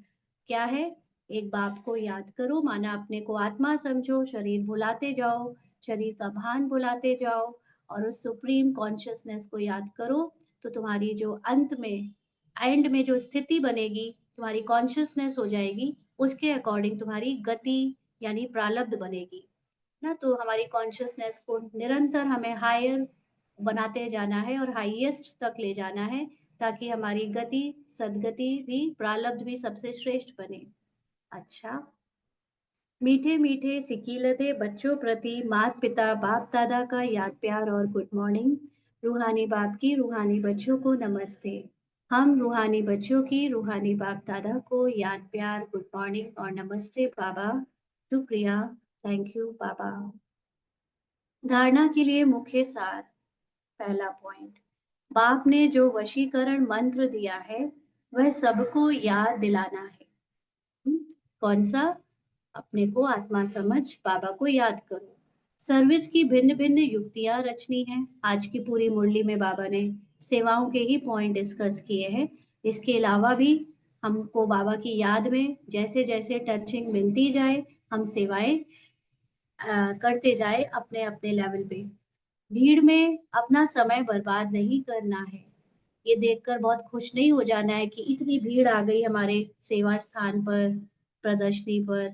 क्या है? एक बाप को याद करो, माना अपने को आत्मा समझो, शरीर भुलाते जाओ, शरीर का भान भुलाते जाओ, और उस सुप्रीम कॉन्शियसनेस को याद करो। तो तुम्हारी जो अंत में, एंड में जो स्थिति बनेगी, तुम्हारी कॉन्शियसनेस हो जाएगी, उसके अकॉर्डिंग तुम्हारी गति यानी प्रारब्ध बनेगी ना। तो हमारी कॉन्शियसनेस को निरंतर हमें हायर बनाते जाना है और हाईएस्ट तक ले जाना है, ताकि हमारी गति, सदगति भी, प्रारब्ध भी सबसे श्रेष्ठ बने। अच्छा, मीठे मीठे सिकीलते बच्चों प्रति माता पिता बाप दादा का याद प्यार और गुड मॉर्निंग। रूहानी बाप की रूहानी बच्चों को नमस्ते। हम रूहानी बच्चों की रूहानी बाप दादा को याद प्यार, गुड मॉर्निंग और नमस्ते बाबा। शुक्रिया, थैंक यू बाबा। धारणा के लिए मुख्य सार। पहला पॉइंट, बाप ने जो वशीकरण मंत्र दिया है वह सबको याद दिलाना है। कौन सा? अपने को आत्मा समझ बाबा को याद करो। सर्विस की भिन्न भिन्न युक्तियां रचनी है। आज की पूरी मुरली में बाबा ने सेवाओं के ही पॉइंट डिस्कस किए हैं। इसके अलावा भी हमको बाबा की याद में जैसे जैसे टचिंग मिलती जाए, हम सेवाएं करते जाए अपने अपने लेवल पे। भीड़ में अपना समय बर्बाद नहीं करना है। ये देखकर बहुत खुश नहीं हो जाना है कि इतनी भीड़ आ गई हमारे सेवा स्थान पर, प्रदर्शनी पर।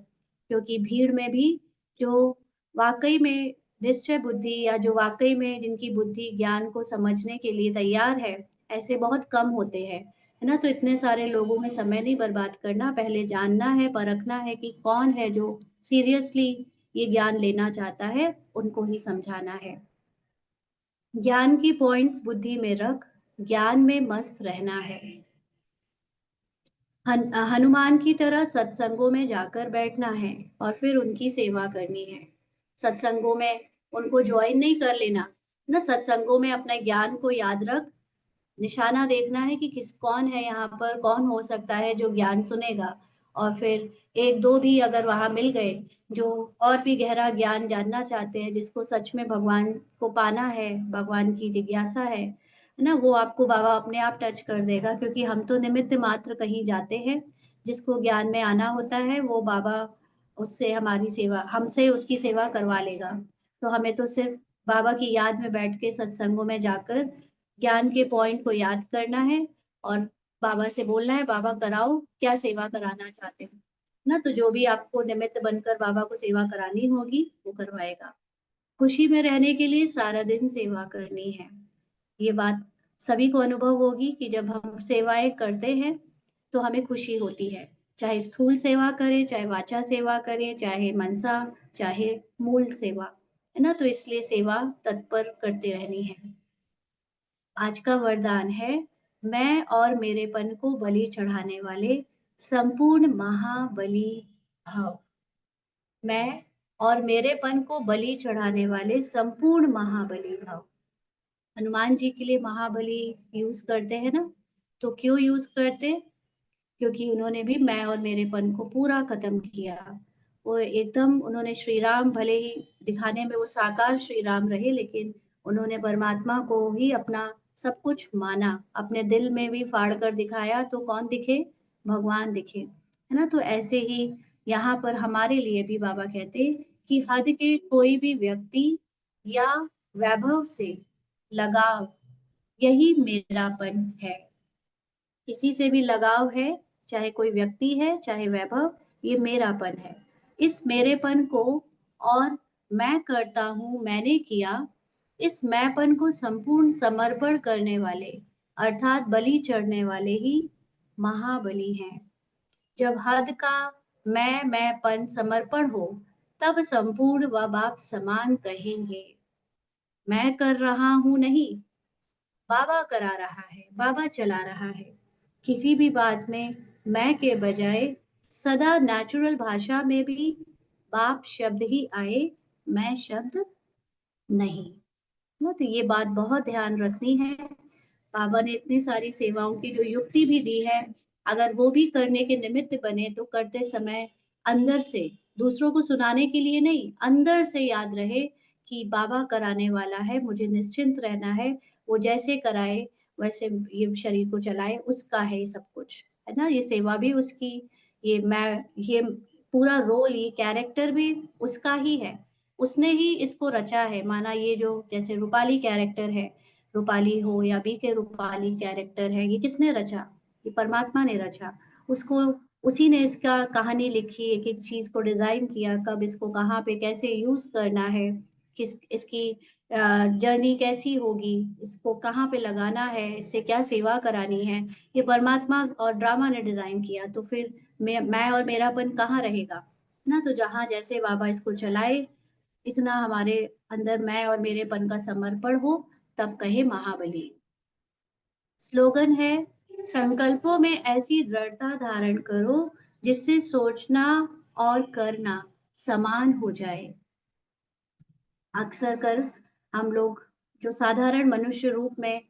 क्योंकि भीड़ में भी जो वाक़ई में निश्चय बुद्धि या जो वाक़ई में जिनकी बुद्धि ज्ञान को समझने के लिए तैयार है, ऐसे बहुत कम होते हैं, है ना? तो इतने सारे लोगों में समय नहीं बर्बाद करना, पहले जानना है, परखना है कि कौन है जो सीरियसली ये ज्ञान लेना चाहता है, उनको ही समझाना है। ज्ञान की पॉइंट्स बुद्धि में रख, ज्ञान में मस्त रहना है। हनुमान की तरह सत्संगों में जाकर बैठना है और फिर उनकी सेवा करनी है। सत्संगों में उनको ज्वाइन नहीं कर लेना, ना सत्संगों में अपने ज्ञान को याद रख, निशाना देखना है कि किस कौन है यहाँ पर, कौन हो सकता है जो ज्ञान सुनेगा। और फिर 1-2 भी अगर वहाँ मिल गए, जो और भी गहरा ज्ञान जानना चाहते हैं, जिसको सच में भगवान को पाना है, भगवान की जिज्ञासा है ना? वो आपको बाबा अपने आप टच कर देगा क्योंकि हम तो निमित्त मात्र कहीं जाते हैं। जिसको ज्ञान में आना होता है, वो बाबा उससे हमारी सेवा हमसे उसकी सेवा करवा लेगा। तो हमें तो सिर्फ़ बाबा की याद में बैठ के सत्संगों में जाकर ज्ञान के पॉइंट को याद करना है और बाबा से बोलना है, बाबा कराओ, क्या सेवा कराना चाहते हो? ना तो जो भी आपको निमित्त बनकर बाबा को सेवा करानी होगी, वो करवाएगा। खुशी में रहने के लिए सारा दिन सेवा करनी है। ये बात सभी को अनुभव होगी कि जब हम सेवाएँ करते हैं, तो हमें खुशी होती है। चाहे स्थूल सेवा करें, चाहे वाचा सेवा करें, चाहे मनसा, चाहे मूल सेवा, है ना? तो इसलिए सेवा तत्पर करते रहनी है। आज का वरदान है, मैं और मेरेपन को बलि चढ़ाने वाले संपूर्ण महाबली भव। मैं और मेरेपन को बलि चढ़ाने वाले संपूर्ण महाबली भव। हनुमान जी के लिए महाबली यूज़ करते हैं ना, तो क्यों यूज़ करते? क्योंकि उन्होंने भी मैं और मेरेपन को पूरा खत्म किया। वो एकदम उन्होंने श्री राम भले ही दिखाने में वो साकार श्री राम रहे, लेकिन उन्होंने परमात्मा को ही अपना सब कुछ माना। अपने दिल में भी फाड़ कर दिखाया तो कौन दिखे? भगवान दिखे। है ना? तो ऐसे ही यहाँ पर हमारे लिए भी बाबा कहते कि हद के कोई भी व्यक्ति या वैभव से लगाव, यही मेरापन है। किसी से भी लगाव है, चाहे कोई व्यक्ति है, चाहे वैभव, ये मेरापन है। इस मेरेपन को और मैं करता हूँ, मैंने किया, इस मैंपन को संपूर्ण समर्पण करने वाले, अर्थात बलि चढ़ने वाले ही महाबली हैं। जब हद का मैंपन समर्पण हो, तब संपूर्ण व बाप समान कहेंगे। मैं कर रहा हूँ नहीं, बाबा करा रहा है, बाबा चला रहा है। किसी भी बात में मैं के बजाय सदा नेचुरल भाषा में भी बाप शब्द ही आए, मैं शब्द नहीं। ना तो ये बात बहुत ध्यान रखनी है। बाबा ने इतनी सारी सेवाओं की जो युक्ति भी दी है, अगर वो भी करने के निमित्त बने तो करते समय अंदर से, दूसरों को सुनाने के लिए नहीं, अंदर से याद रहे कि बाबा कराने वाला है, मुझे निश्चिंत रहना है, वो जैसे कराए वैसे ये शरीर को चलाए, उसका है ये सब कुछ, है ना? ये सेवा भी उसकी, ये पूरा रोल, ये कैरेक्टर भी उसका ही है। उसने ही इसको रचा है। माना ये जो जैसे रूपाली कैरेक्टर है, रूपाली हो या बीके रूपाली कैरेक्टर है, ये किसने रचा? ये परमात्मा ने रचा। उसको उसी ने इसका कहानी लिखी, एक-एक चीज़ को डिज़ाइन किया, कब इसको कहाँ पे कैसे यूज़ करना है, किस इसकी जर्नी कैसी होगी, इसको कहाँ पे लगाना है, इससे क्या सेवा करानी है, ये परमात्मा और ड्रामा ने डिज़ाइन किया। तो फिर मैं और मेरापन कहाँ रहेगा? ना तो जहाँ जैसे बाबा इसको चलाए, इतना हमारे अंदर मैं और मेरेपन का समर्पण हो, तब कहे महाबली। स्लोगन है, संकल्पों में ऐसी दृढ़ता धारण करो जिससे सोचना और करना समान हो जाए। अक्सर कर हम लोग जो साधारण मनुष्य रूप में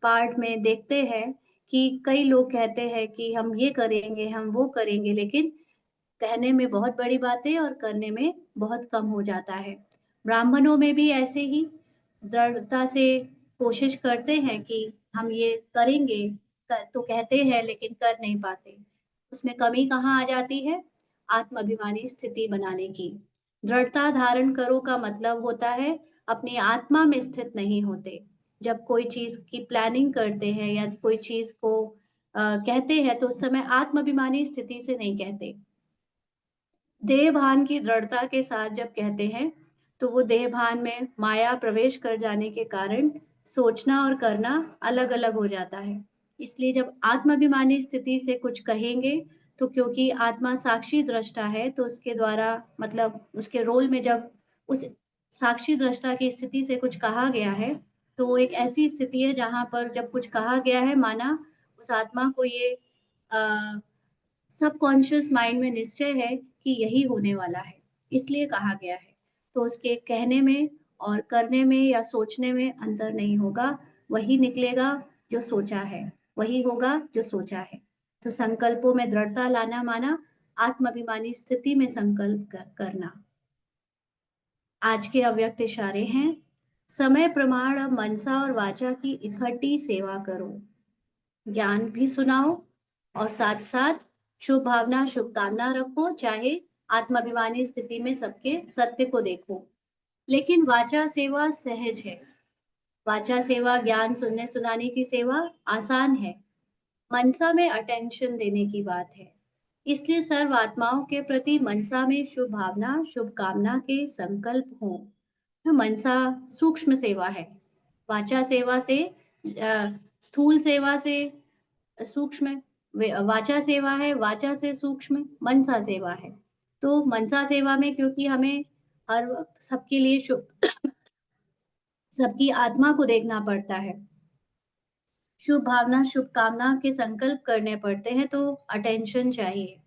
पार्ट में देखते हैं कि कई लोग कहते हैं कि हम ये करेंगे, हम वो करेंगे, लेकिन कहने में बहुत बड़ी बातें और करने में बहुत कम हो जाता है। ब्राह्मणों में भी ऐसे ही दृढ़ता से कोशिश करते हैं कि हम ये करेंगे, तो कहते हैं लेकिन कर नहीं पाते। उसमें कमी कहाँ आ जाती है? आत्माभिमानी स्थिति बनाने की। दृढ़ता धारण करो का मतलब होता है अपनी आत्मा में स्थित नहीं होते। जब कोई चीज की प्लानिंग करते हैं या कोई चीज को कहते हैं तो उस समय आत्माभिमानी स्थिति से नहीं कहते। देह भान की दृढ़ता के साथ जब कहते हैं तो वो देह भान में माया प्रवेश कर जाने के कारण सोचना और करना अलग अलग हो जाता है। इसलिए जब आत्माभिमानी स्थिति से कुछ कहेंगे तो क्योंकि आत्मा साक्षी दृष्टा है तो उसके द्वारा मतलब उसके रोल में जब उस साक्षी दृष्टा की स्थिति से कुछ कहा गया है तो वो एक ऐसी स्थिति है जहां पर जब कुछ कहा गया है माना उस आत्मा को ये सबकॉन्शियस माइंड में निश्चय है कि यही होने वाला है, इसलिए कहा गया है। तो उसके कहने में और करने में या सोचने में अंतर नहीं होगा, वही निकलेगा जो सोचा है, वही होगा जो सोचा है। तो संकल्पों में दृढ़ता लाना माना आत्माभिमानी स्थिति में संकल्प करना। आज के अव्यक्त इशारे हैं, समय प्रमाण अब मनसा और वाचा की इकट्ठी सेवा करो, ज्ञान भी सुनाओ और साथ साथ शुभ भावना शुभकामना रखो, चाहे आत्माभिमानी स्थिति में सबके सत्य को देखो। लेकिन वाचा सेवा सहज है। वाचा सेवा ज्ञान सुनने सुनाने की सेवा आसान है। मनसा में अटेंशन देने की बात है। इसलिए सर्व आत्माओं के प्रति मनसा में शुभ भावना शुभकामना के संकल्प हो। तो मनसा सूक्ष्म सेवा है। वाचा सेवा से स्थूल सेवा से सूक्ष्म, वाचा सेवा है, वाचा से सूक्ष्म मनसा सेवा है। तो मनसा सेवा में क्योंकि हमें हर वक्त सबके लिए शुभ सबकी आत्मा को देखना पड़ता है, शुभ भावना शुभकामना के संकल्प करने पड़ते हैं तो अटेंशन चाहिए।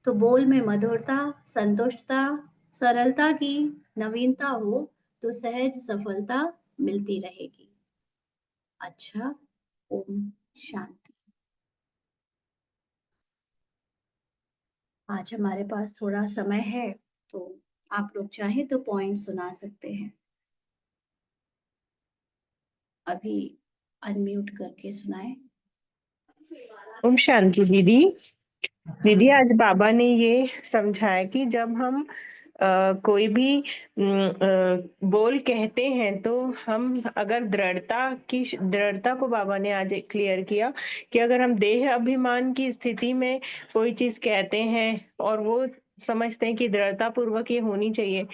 तो बोल में मधुरता संतुष्टता सरलता की नवीनता हो तो सहज सफलता मिलती रहेगी। अच्छा, ओम शांति। आज हमारे पास थोड़ा समय है तो आप लोग चाहें तो पॉइंट सुना सकते हैं। अभी अनम्यूट करके सुनाए। ओम शांति दीदी। दीदी आज बाबा ने ये समझाया कि जब हम कोई भी बोल कहते हैं तो हम अगर दृढ़ता को बाबा ने आज क्लियर किया कि अगर हम देह अभिमान की स्थिति में कोई चीज कहते हैं और वो समझते हैं कि दृढ़ता पूर्वक ये होनी चाहिए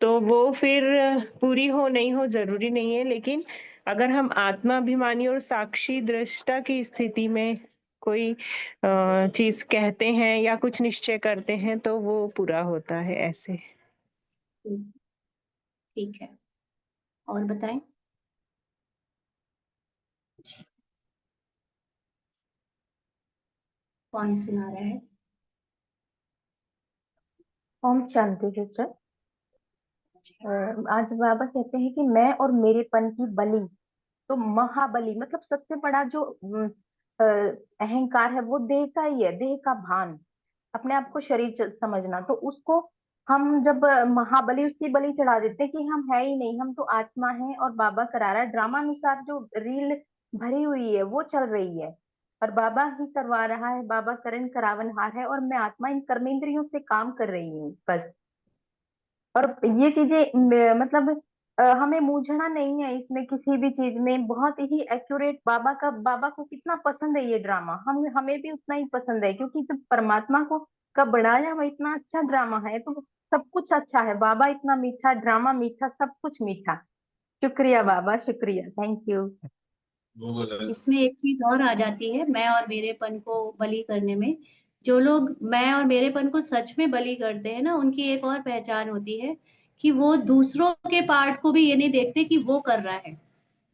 तो वो फिर पूरी हो नहीं हो जरूरी नहीं है, लेकिन अगर हम आत्माभिमानी और साक्षी दृष्टा की स्थिति में कोई चीज कहते हैं या कुछ निश्चय करते हैं तो वो पूरा होता है ऐसे। ठीक है, और बताएं। कौन सुना रहा है? ओम शांति सिस्टर। आज बाबा कहते हैं कि मैं और मेरेपन की बलि, तो महाबली मतलब सबसे बड़ा जो अहंकार है वो देह का ही है, देह का भान, अपने आप को शरीर समझना। तो उसको हम जब महाबली उसकी बलि चढ़ा देते हैं कि हम है ही नहीं, हम तो आत्मा है और बाबा करा रहा है ड्रामा अनुसार जो रील भरी हुई है वो चल रही है और बाबा ही करवा रहा है, बाबा करण करावनहार है और मैं आत्मा इन कर्मेंद्रियों से काम कर रही हूँ बस। और ये चीजें मतलब हमें मूझना नहीं है इसमें किसी भी चीज में, बहुत ही एक्यूरेट बाबा को कितना पसंद है ये ड्रामा, हम हमें भी उतना ही पसंद है क्योंकि जब परमात्मा को का बनाया हुआ इतना अच्छा ड्रामा है तो सब कुछ अच्छा है। बाबा इतना मीठा, ड्रामा मीठा, सब कुछ मीठा। शुक्रिया बाबा, शुक्रिया, थैंक यू। इसमें एक चीज और आ जाती है, मैं और मेरेपन को बलि करने में। जो लोग मैं और मेरेपन को सच में बलि करते हैं ना, उनकी एक और पहचान होती है कि वो दूसरों के पार्ट को भी ये नहीं देखते कि वो कर रहा है।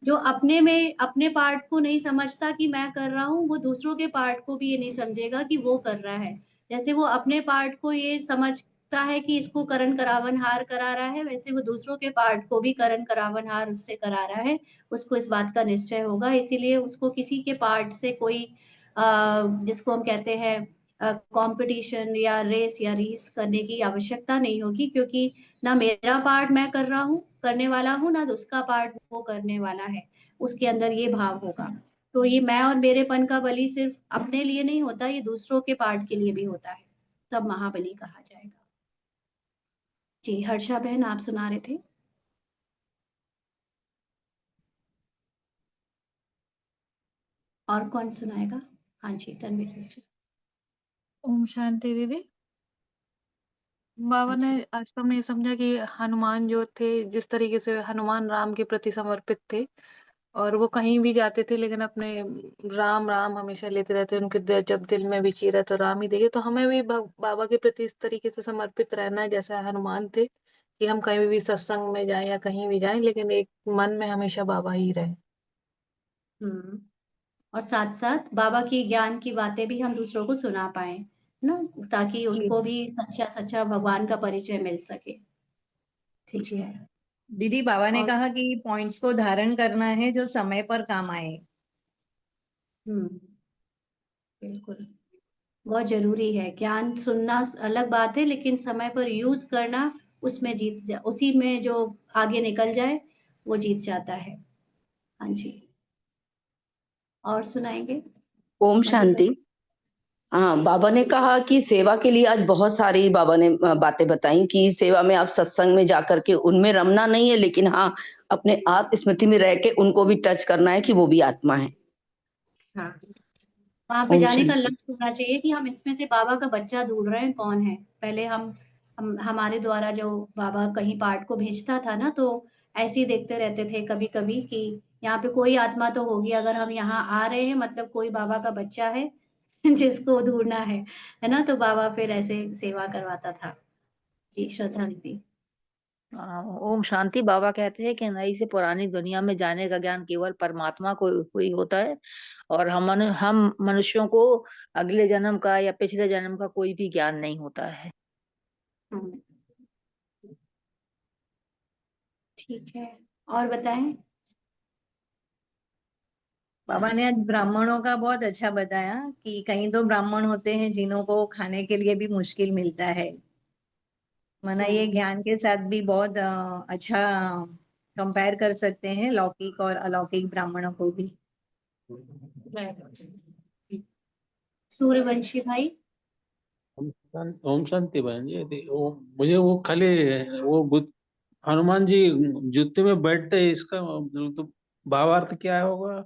जो अपने में अपने पार्ट को नहीं समझता कि मैं कर रहा हूँ, वो दूसरों के पार्ट को भी ये नहीं समझेगा कि वो कर रहा है। जैसे वो अपने पार्ट को ये समझता है कि इसको करण करावन हार करा रहा है, वैसे वो दूसरों के पार्ट को भी करण करावन हार उससे करा रहा है। उसको इस बात का निश्चय होगा, इसीलिए उसको किसी के पार्ट से कोई जिसको हम कहते हैं कंपटीशन या रेस या रीस करने की आवश्यकता नहीं होगी, क्योंकि ना मेरा पार्ट मैं कर रहा हूँ करने वाला हूँ, ना उसका पार्ट वो करने वाला है। उसके अंदर ये भाव होगा। तो ये मैं और मेरेपन का बलि सिर्फ अपने लिए नहीं होता, ये दूसरों के पार्ट के लिए भी होता है, तब महाबली कहा जाएगा। जी हर्षा बहन, आप सुना रहे थे। और कौन सुनाएगा? हाँ जी, तन्वी सिस्टर। ओम शांति दीदी। बाबा हाँ ने जी। आज तो हमने ये समझा कि हनुमान जो थे, जिस तरीके से हनुमान राम के प्रति समर्पित थे और वो कहीं भी जाते थे लेकिन अपने राम राम हमेशा लेते रहते, उनके जब दिल में भी रहे तो राम ही देखिए। तो हमें भी बाबा के प्रति इस तरीके से समर्पित रहना है जैसा हनुमान थे, कि हम कहीं भी सत्संग में जाएं या कहीं भी जाएं लेकिन एक मन में हमेशा बाबा ही रहे। हम्म। और साथ साथ बाबा की ज्ञान की बातें भी हम दूसरों को सुना पाए ना, ताकि जी उनको भी सच्चा सच्चा भगवान का परिचय मिल सके। ठीक जी। है। दीदी, बाबा ने और कहा कि पॉइंट्स को धारण करना है जो समय पर काम आए। बिल्कुल बहुत जरूरी है। ज्ञान सुनना अलग बात है, लेकिन समय पर यूज करना, उसमें उसी में जो आगे निकल जाए वो जीत जाता है। हाँ जी। और सुनाएंगे ओम मधुकर? शांति। हाँ, बाबा ने कहा कि सेवा के लिए आज बहुत सारी बाबा ने बातें बताई कि सेवा में आप सत्संग में जाकर के उनमें रमना नहीं है, लेकिन हाँ, अपने आत्म स्मृति में रह के उनको भी टच करना है कि वो भी आत्मा है। हाँ, वहां पे ओम जाने का शांति। लक्ष्य होना चाहिए कि हम इसमें से बाबा का बच्चा ढूंढ रहे हैं कौन है। पहले हम हमारे द्वारा जो बाबा कहीं पार्ट को भेजता था ना, तो ऐसे ही देखते रहते थे कभी कभी कि यहाँ पे कोई आत्मा तो होगी, अगर हम यहाँ आ रहे हैं मतलब कोई बाबा का बच्चा है जिसको ढूंढना है ना। तो बाबा फिर ऐसे सेवा करवाता था। जी, श्रद्धा दीदी। ओम शांति। बाबा कहते हैं कि नई से पुरानी दुनिया में जाने का ज्ञान केवल परमात्मा को ही होता है, और हम मनुष्यों को अगले जन्म का या पिछले जन्म का कोई भी ज्ञान नहीं होता है। हम्म, ठीक है। और बताएं। बाबा ने आज ब्राह्मणों का बहुत अच्छा बताया कि कहीं तो ब्राह्मण होते हैं जिन्हों को खाने के लिए भी मुश्किल मिलता है। माना ये ज्ञान के साथ भी बहुत अच्छा कंपेयर कर सकते हैं लौकिक और अलौकिक ब्राह्मणों को भी। सूर्यवंशी भाई। ओम शांति बहन जी। मुझे वो खाली वो हनुमान जी जूते में बैठते हैं, इसका मतलब तो भावार्थ क्या होगा?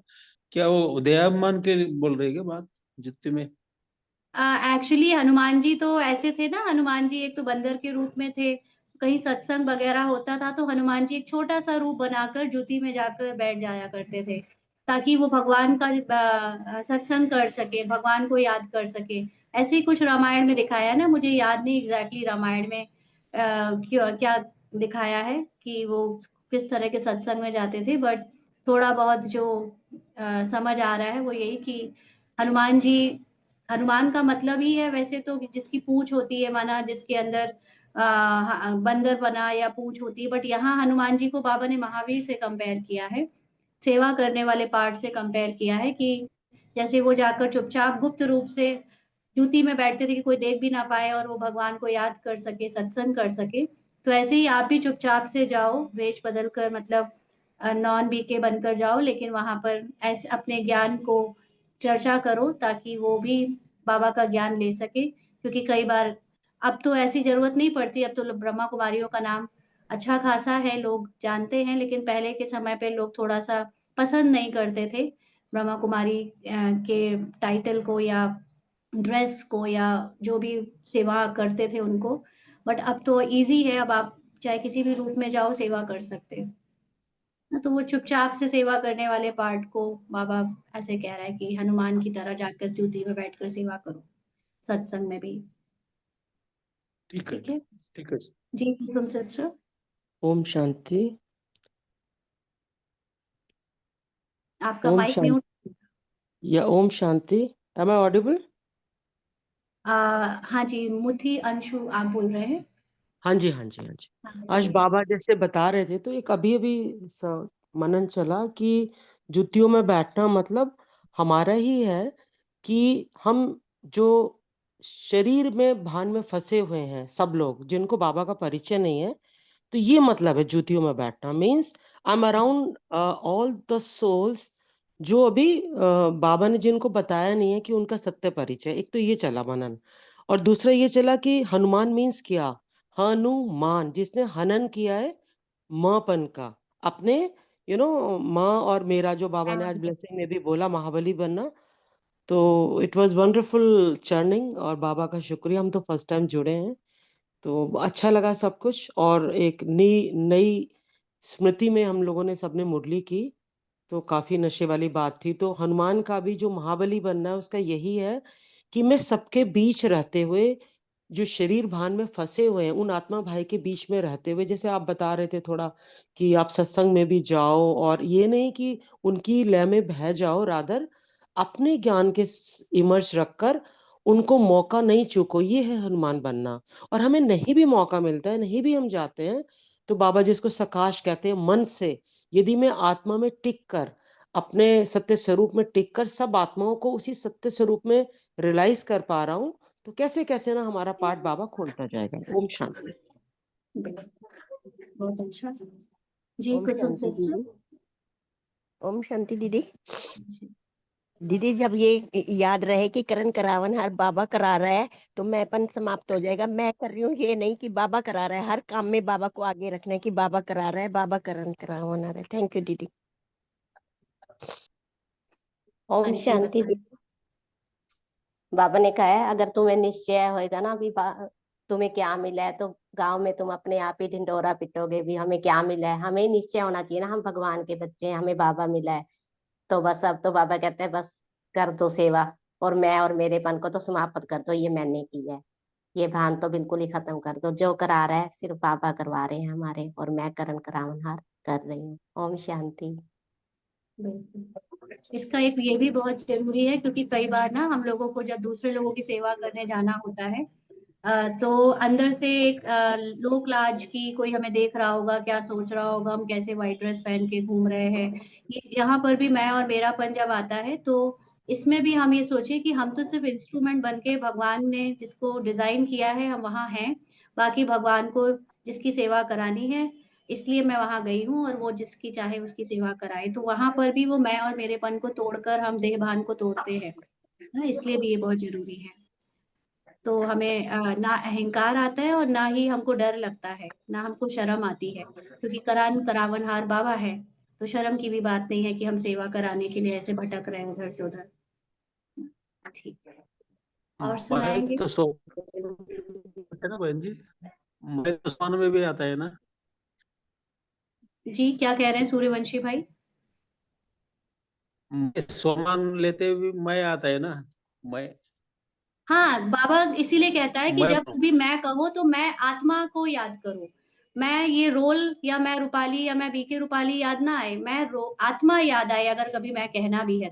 क्या वो दया मान के बोल रहे हैं क्या बात जूते में? एक्चुअली हनुमान जी तो ऐसे थे ना, हनुमान जी एक तो बंदर के रूप में थे। कहीं सत्संग वगैरह होता था तो हनुमान जी एक छोटा सा रूप बनाकर जूती में जाकर बैठ जाया करते थे, ताकि वो भगवान का सत्संग कर सके, भगवान को याद कर सके। ऐसे ही कुछ रामायण में दिखाया है ना, मुझे याद नहीं एग्जैक्टली रामायण में क्या क्या दिखाया है कि वो किस तरह के सत्संग में जाते थे, बट थोड़ा बहुत जो समझ आ रहा है वो यही कि हनुमान जी, हनुमान का मतलब ही है वैसे तो जिसकी पूंछ होती है, माना जिसके अंदर बंदर बना या पूंछ होती है, बट यहाँ हनुमान जी को बाबा ने महावीर से कंपेयर किया है, सेवा करने वाले पार्ट से कंपेयर किया है कि जैसे वो जाकर चुपचाप गुप्त रूप से जूती में बैठते थे कि कोई देख भी ना पाए और वो भगवान को याद कर सके, सत्संग कर सके। तो ऐसे ही आप भी चुपचाप से जाओ, वेश बदल कर, मतलब नॉन बीके बनकर जाओ, लेकिन वहां पर ऐसे अपने ज्ञान को चर्चा करो ताकि वो भी बाबा का ज्ञान ले सके। क्योंकि कई बार अब तो ऐसी जरूरत नहीं पड़ती, अब तो ब्रह्मा कुमारियों का नाम अच्छा खासा है, लोग जानते हैं, लेकिन पहले के समय पे लोग थोड़ा सा पसंद नहीं करते थे ब्रह्मा कुमारी के टाइटल को या ड्रेस को या जो भी सेवा करते थे उनको। बट अब तो इजी है, अब आप चाहे किसी भी रूप में जाओ सेवा कर सकते हो ना। तो वो चुपचाप से सेवा करने वाले पार्ट को बाबा ऐसे कह रहा है कि हनुमान की तरह जाकर जूती में बैठकर सेवा करो सत्संग में भी। ठीक है, ठीक है ठीक है। जी, कुसुम सिस्टर। ओम शांति। आपका ओम माइक म्यूट। शांति या Om Shanti. M I audible? हाँ जी, मुथी अंशु आप बोल रहे हैं? हाँ जी, हाँ जी, हाँ जी। हाँ, आज बोलिए। बाबा जैसे बता रहे थे तो एक अभी अभी मनन चला कि जुतियों में बैठना मतलब हमारा ही है कि हम जो शरीर में भान में फंसे हुए हैं, सब लोग जिनको बाबा का परिचय नहीं है, तो ये मतलब है जूतियों में बैठना। Means I am around all the souls जो अभी बाबा ने जिनको बताया नहीं है कि उनका सत्य परिचय। एक तो ये चला मनन, और दूसरा ये चला कि हनुमान मीन्स क्या? हनुमान, जिसने हनन किया है मापन का, अपने माँ और मेरा जो बाबा ने आज ब्लेसिंग में भी बोला महाबली बनना, तो इट वाज वंडरफुल चर्निंग और बाबा का शुक्रिया, हम तो फर्स्ट टाइम जुड़े हैं, तो अच्छा लगा सब कुछ। और एक नई नई स्मृति में हम लोगों ने सबने मुरली की, तो काफी नशे वाली बात थी। तो हनुमान का भी जो महाबली बनना है उसका यही है कि मैं सबके बीच रहते हुए, जो शरीर भान में फंसे हुए हैं, उन आत्मा भाई के बीच में रहते हुए, जैसे आप बता रहे थे थोड़ा कि आप सत्संग में भी जाओ, और ये नहीं कि उनकी लय में बह जाओ, रादर अपने ज्ञान के इमर्स रखकर उनको मौका नहीं चूको, ये है हनुमान बनना। और हमें नहीं भी मौका मिलता है, नहीं भी हम जाते हैं, तो बाबा जिसको सकाश कहते हैं, मन से यदि मैं आत्मा में टिक कर, अपने सत्य स्वरूप में टिक कर सब आत्माओं को उसी सत्य स्वरूप में रियलाइज कर पा रहा हूँ, तो कैसे कैसे ना हमारा पाठ बाबा खोलता जाएगा। ओम शांति। बहुत अच्छा जी। ओम कुसुम शांति सिस्टर। दीदी। ओम शांति दीदी। दीदी जब ये याद रहे कि करण करावन हर बाबा करा रहा है तो मैंपन समाप्त हो जाएगा। मैं कर रही हूँ, ये नहीं कि बाबा करा रहा है। हर काम में बाबा को आगे रखना है कि बाबा करा रहा है, बाबा करण करावन आ रहा है। थैंक यू दीदी। ओम जी शांति बताइए। दीदी। बाबा ने कहा है अगर तुम्हें निश्चय होएगा ना अभी तुम्हें क्या मिला है, तो गांव में तुम अपने आप ही ढिंडोरा पिटोगे भी हमें क्या मिला है। हमें निश्चय होना चाहिए ना, हम भगवान के बच्चे हैं, हमें बाबा मिला है। तो बस अब तो बाबा कहते हैं बस कर दो सेवा, और मैं और मेरेपन को तो समाप्त कर दो, ये मैंने किया है, ये भान तो बिल्कुल ही खत्म कर दो। जो करा रहा है सिर्फ बाबा करवा रहे हैं हमारे, और मैं करण करावनहार कर रही हूँ। ओम शांति। बिल्कुल। इसका एक ये भी बहुत जरूरी है, क्योंकि कई बार ना हम लोगों को जब दूसरे लोगों की सेवा करने जाना होता है, तो अंदर से एक लोक लाज की, कोई हमें देख रहा होगा, क्या सोच रहा होगा, हम कैसे व्हाइट ड्रेस पहन के घूम रहे हैं। ये यहाँ पर भी मैं और मेरापन जब आता है, तो इसमें भी हम ये सोचे कि हम तो सिर्फ इंस्ट्रूमेंट बन के, भगवान ने जिसको डिजाइन किया है हम वहाँ हैं, बाकी भगवान को जिसकी सेवा करानी है, इसलिए मैं वहां गई हूँ, और वो जिसकी चाहे उसकी सेवा कराए। तो वहां पर भी वो मैं और मेरेपन को तोड़कर हम देह भान को तोड़ते हैं ना, इसलिए भी ये बहुत जरूरी है। तो हमें ना अहंकार आता है और ना ही हमको डर लगता है, ना हमको शर्म आती है, क्योंकि करान करावनहार बाबा है, तो शर्म की भी बात नहीं है कि हम सेवा कराने के लिए ऐसे भटक रहे हैं उधर से उधर। ठीक है, और मैं सुनाएंगे। तो सो है ना बहन जी, मैं तो सोन में भी आता है ना। जी क्या कह रहे हैं सूर्यवंशी भाई? मैं सोमान लेते हुए मैं आता है ना। मैं हाँ, बाबा इसीलिए कहता है कि मैं जब कभी मैं कहो तो मैं आत्मा को याद करो, मैं ये रोल या मैं रूपाली या मैं बीके रूपाली याद ना आए, मैं आत्मा याद आए अगर कभी मैं कहना भी है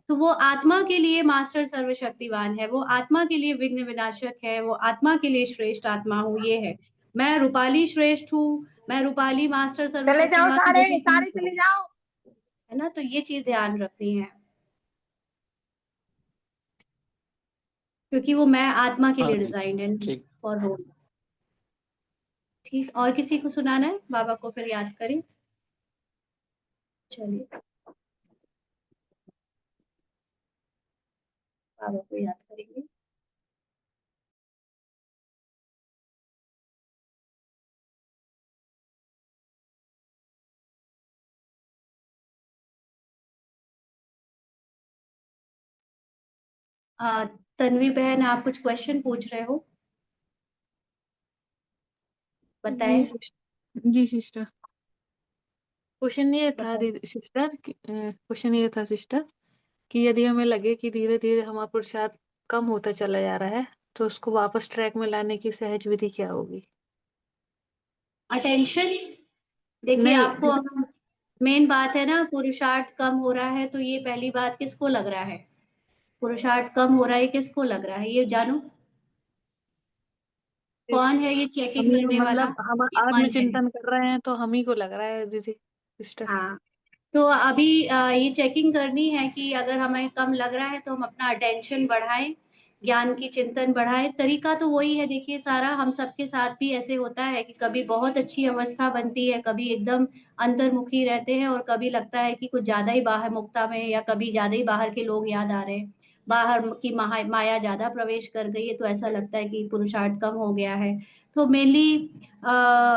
तो वो आत्मा के लिए मास्टर सर्वशक्तिवान है, वो आत्मा के लिए विघ्न विनाशक है, वो आत्मा के लिए श्रेष्ठ आत्मा हूँ, ये है। मैं रूपाली श्रेष्ठ हूँ, मैं रूपाली मास्टर चले जाओ, सर्वशक्तिवान हूँ, सारे दिस इज सारे चले जाओ। है ना, तो ये चीज ध्यान रखनी है, क्योंकि वो मैं आत्मा के हाँ लिए जी, डिजाइंड है ठीक। और रोल। ठीक, और किसी को सुनाना है? बाबा को फिर याद करें। चलिए बाबा को याद करेंगे। तन्वी बहन, आप कुछ क्वेश्चन पूछ रहे हो, बताएं। जी सिस्टर, क्वेश्चन ये था बताएं। सिस्टर, क्वेश्चन ये था सिस्टर कि यदि हमें लगे कि धीरे धीरे हमारा पुरुषार्थ कम होता चला जा रहा है, तो उसको वापस ट्रैक में लाने की सहज विधि क्या होगी? अटेंशन। देखिए, नहीं, आपको मेन बात है ना, पुरुषार्थ कम हो रहा है, तो ये पहली बात किसको लग रहा है? पुरुषार्थ कम हो रहा है किसको लग रहा है, ये जानो। कौन है ये चेकिंग हम ही करने वाला? मतलब हम ये मन है। आत्मचिंतन कर रहे हैं तो हम ही को लग रहा है दीदी सिस्टर। हाँ, तो अभी ये चेकिंग करनी है कि अगर हमें कम लग रहा है तो हम अपना अटेंशन बढ़ाएं, ज्ञान की चिंतन बढ़ाएं। तरीका तो वही है, देखिए सारा हम सबके साथ भी ऐसे होता है कि कभी बहुत अच्छी अवस्था बनती है, कभी एकदम अंतर्मुखी रहते हैं, और कभी लगता है कि कुछ ज्यादा ही बाहर मुक्ता में, या कभी ज्यादा ही बाहर के लोग याद आ रहे हैं, बाहर की माया ज्यादा प्रवेश कर गई है, तो ऐसा लगता है कि पुरुषार्थ कम हो गया है। तो मेनली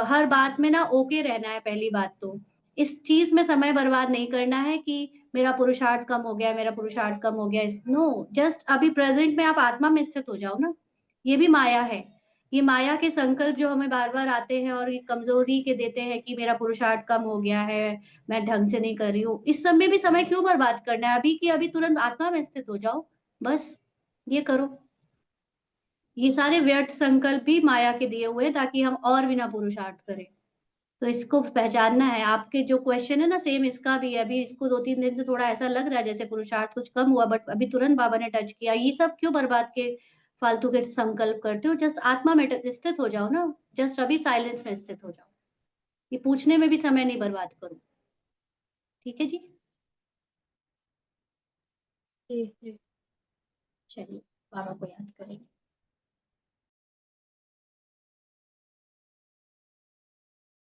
हर बात में ना ओके रहना है, पहली बात तो इस चीज में समय बर्बाद नहीं करना है कि मेरा पुरुषार्थ कम हो गया, मेरा पुरुषार्थ कम हो गया। नो, जस्ट अभी प्रेजेंट में आप आत्मा में स्थित हो जाओ ना। ये भी माया है, ये माया के संकल्प जो हमें बार बार आते हैं और ये कमजोरी के देते हैं कि मेरा पुरुषार्थ कम हो गया है, मैं ढंग से नहीं कर रही हूँ। इस सब में भी समय क्यों बर्बाद करना है? अभी की अभी तुरंत आत्मा में स्थित हो जाओ, बस ये करो। ये सारे व्यर्थ संकल्प भी माया के दिए हुए हैं ताकि हम और भी ना पुरुषार्थ करें। तो इसको पहचानना है। आपके जो क्वेश्चन है ना, सेम इसका भी है। अभी इसको 2-3 दिन से थोड़ा ऐसा लग रहा है जैसे पुरुषार्थ कुछ कम हुआ, बट अभी तुरंत बाबा ने टच किया। ये सब क्यों बर्बाद के फालतू के संकल्प करते हो? जस्ट आत्मा में स्थित हो जाओ ना, जस्ट अभी साइलेंस में स्थित हो जाओ। ये पूछने में भी समय नहीं बर्बाद करो। ठीक है जी, ठीक है। चलिए बाबा को याद करेंगे।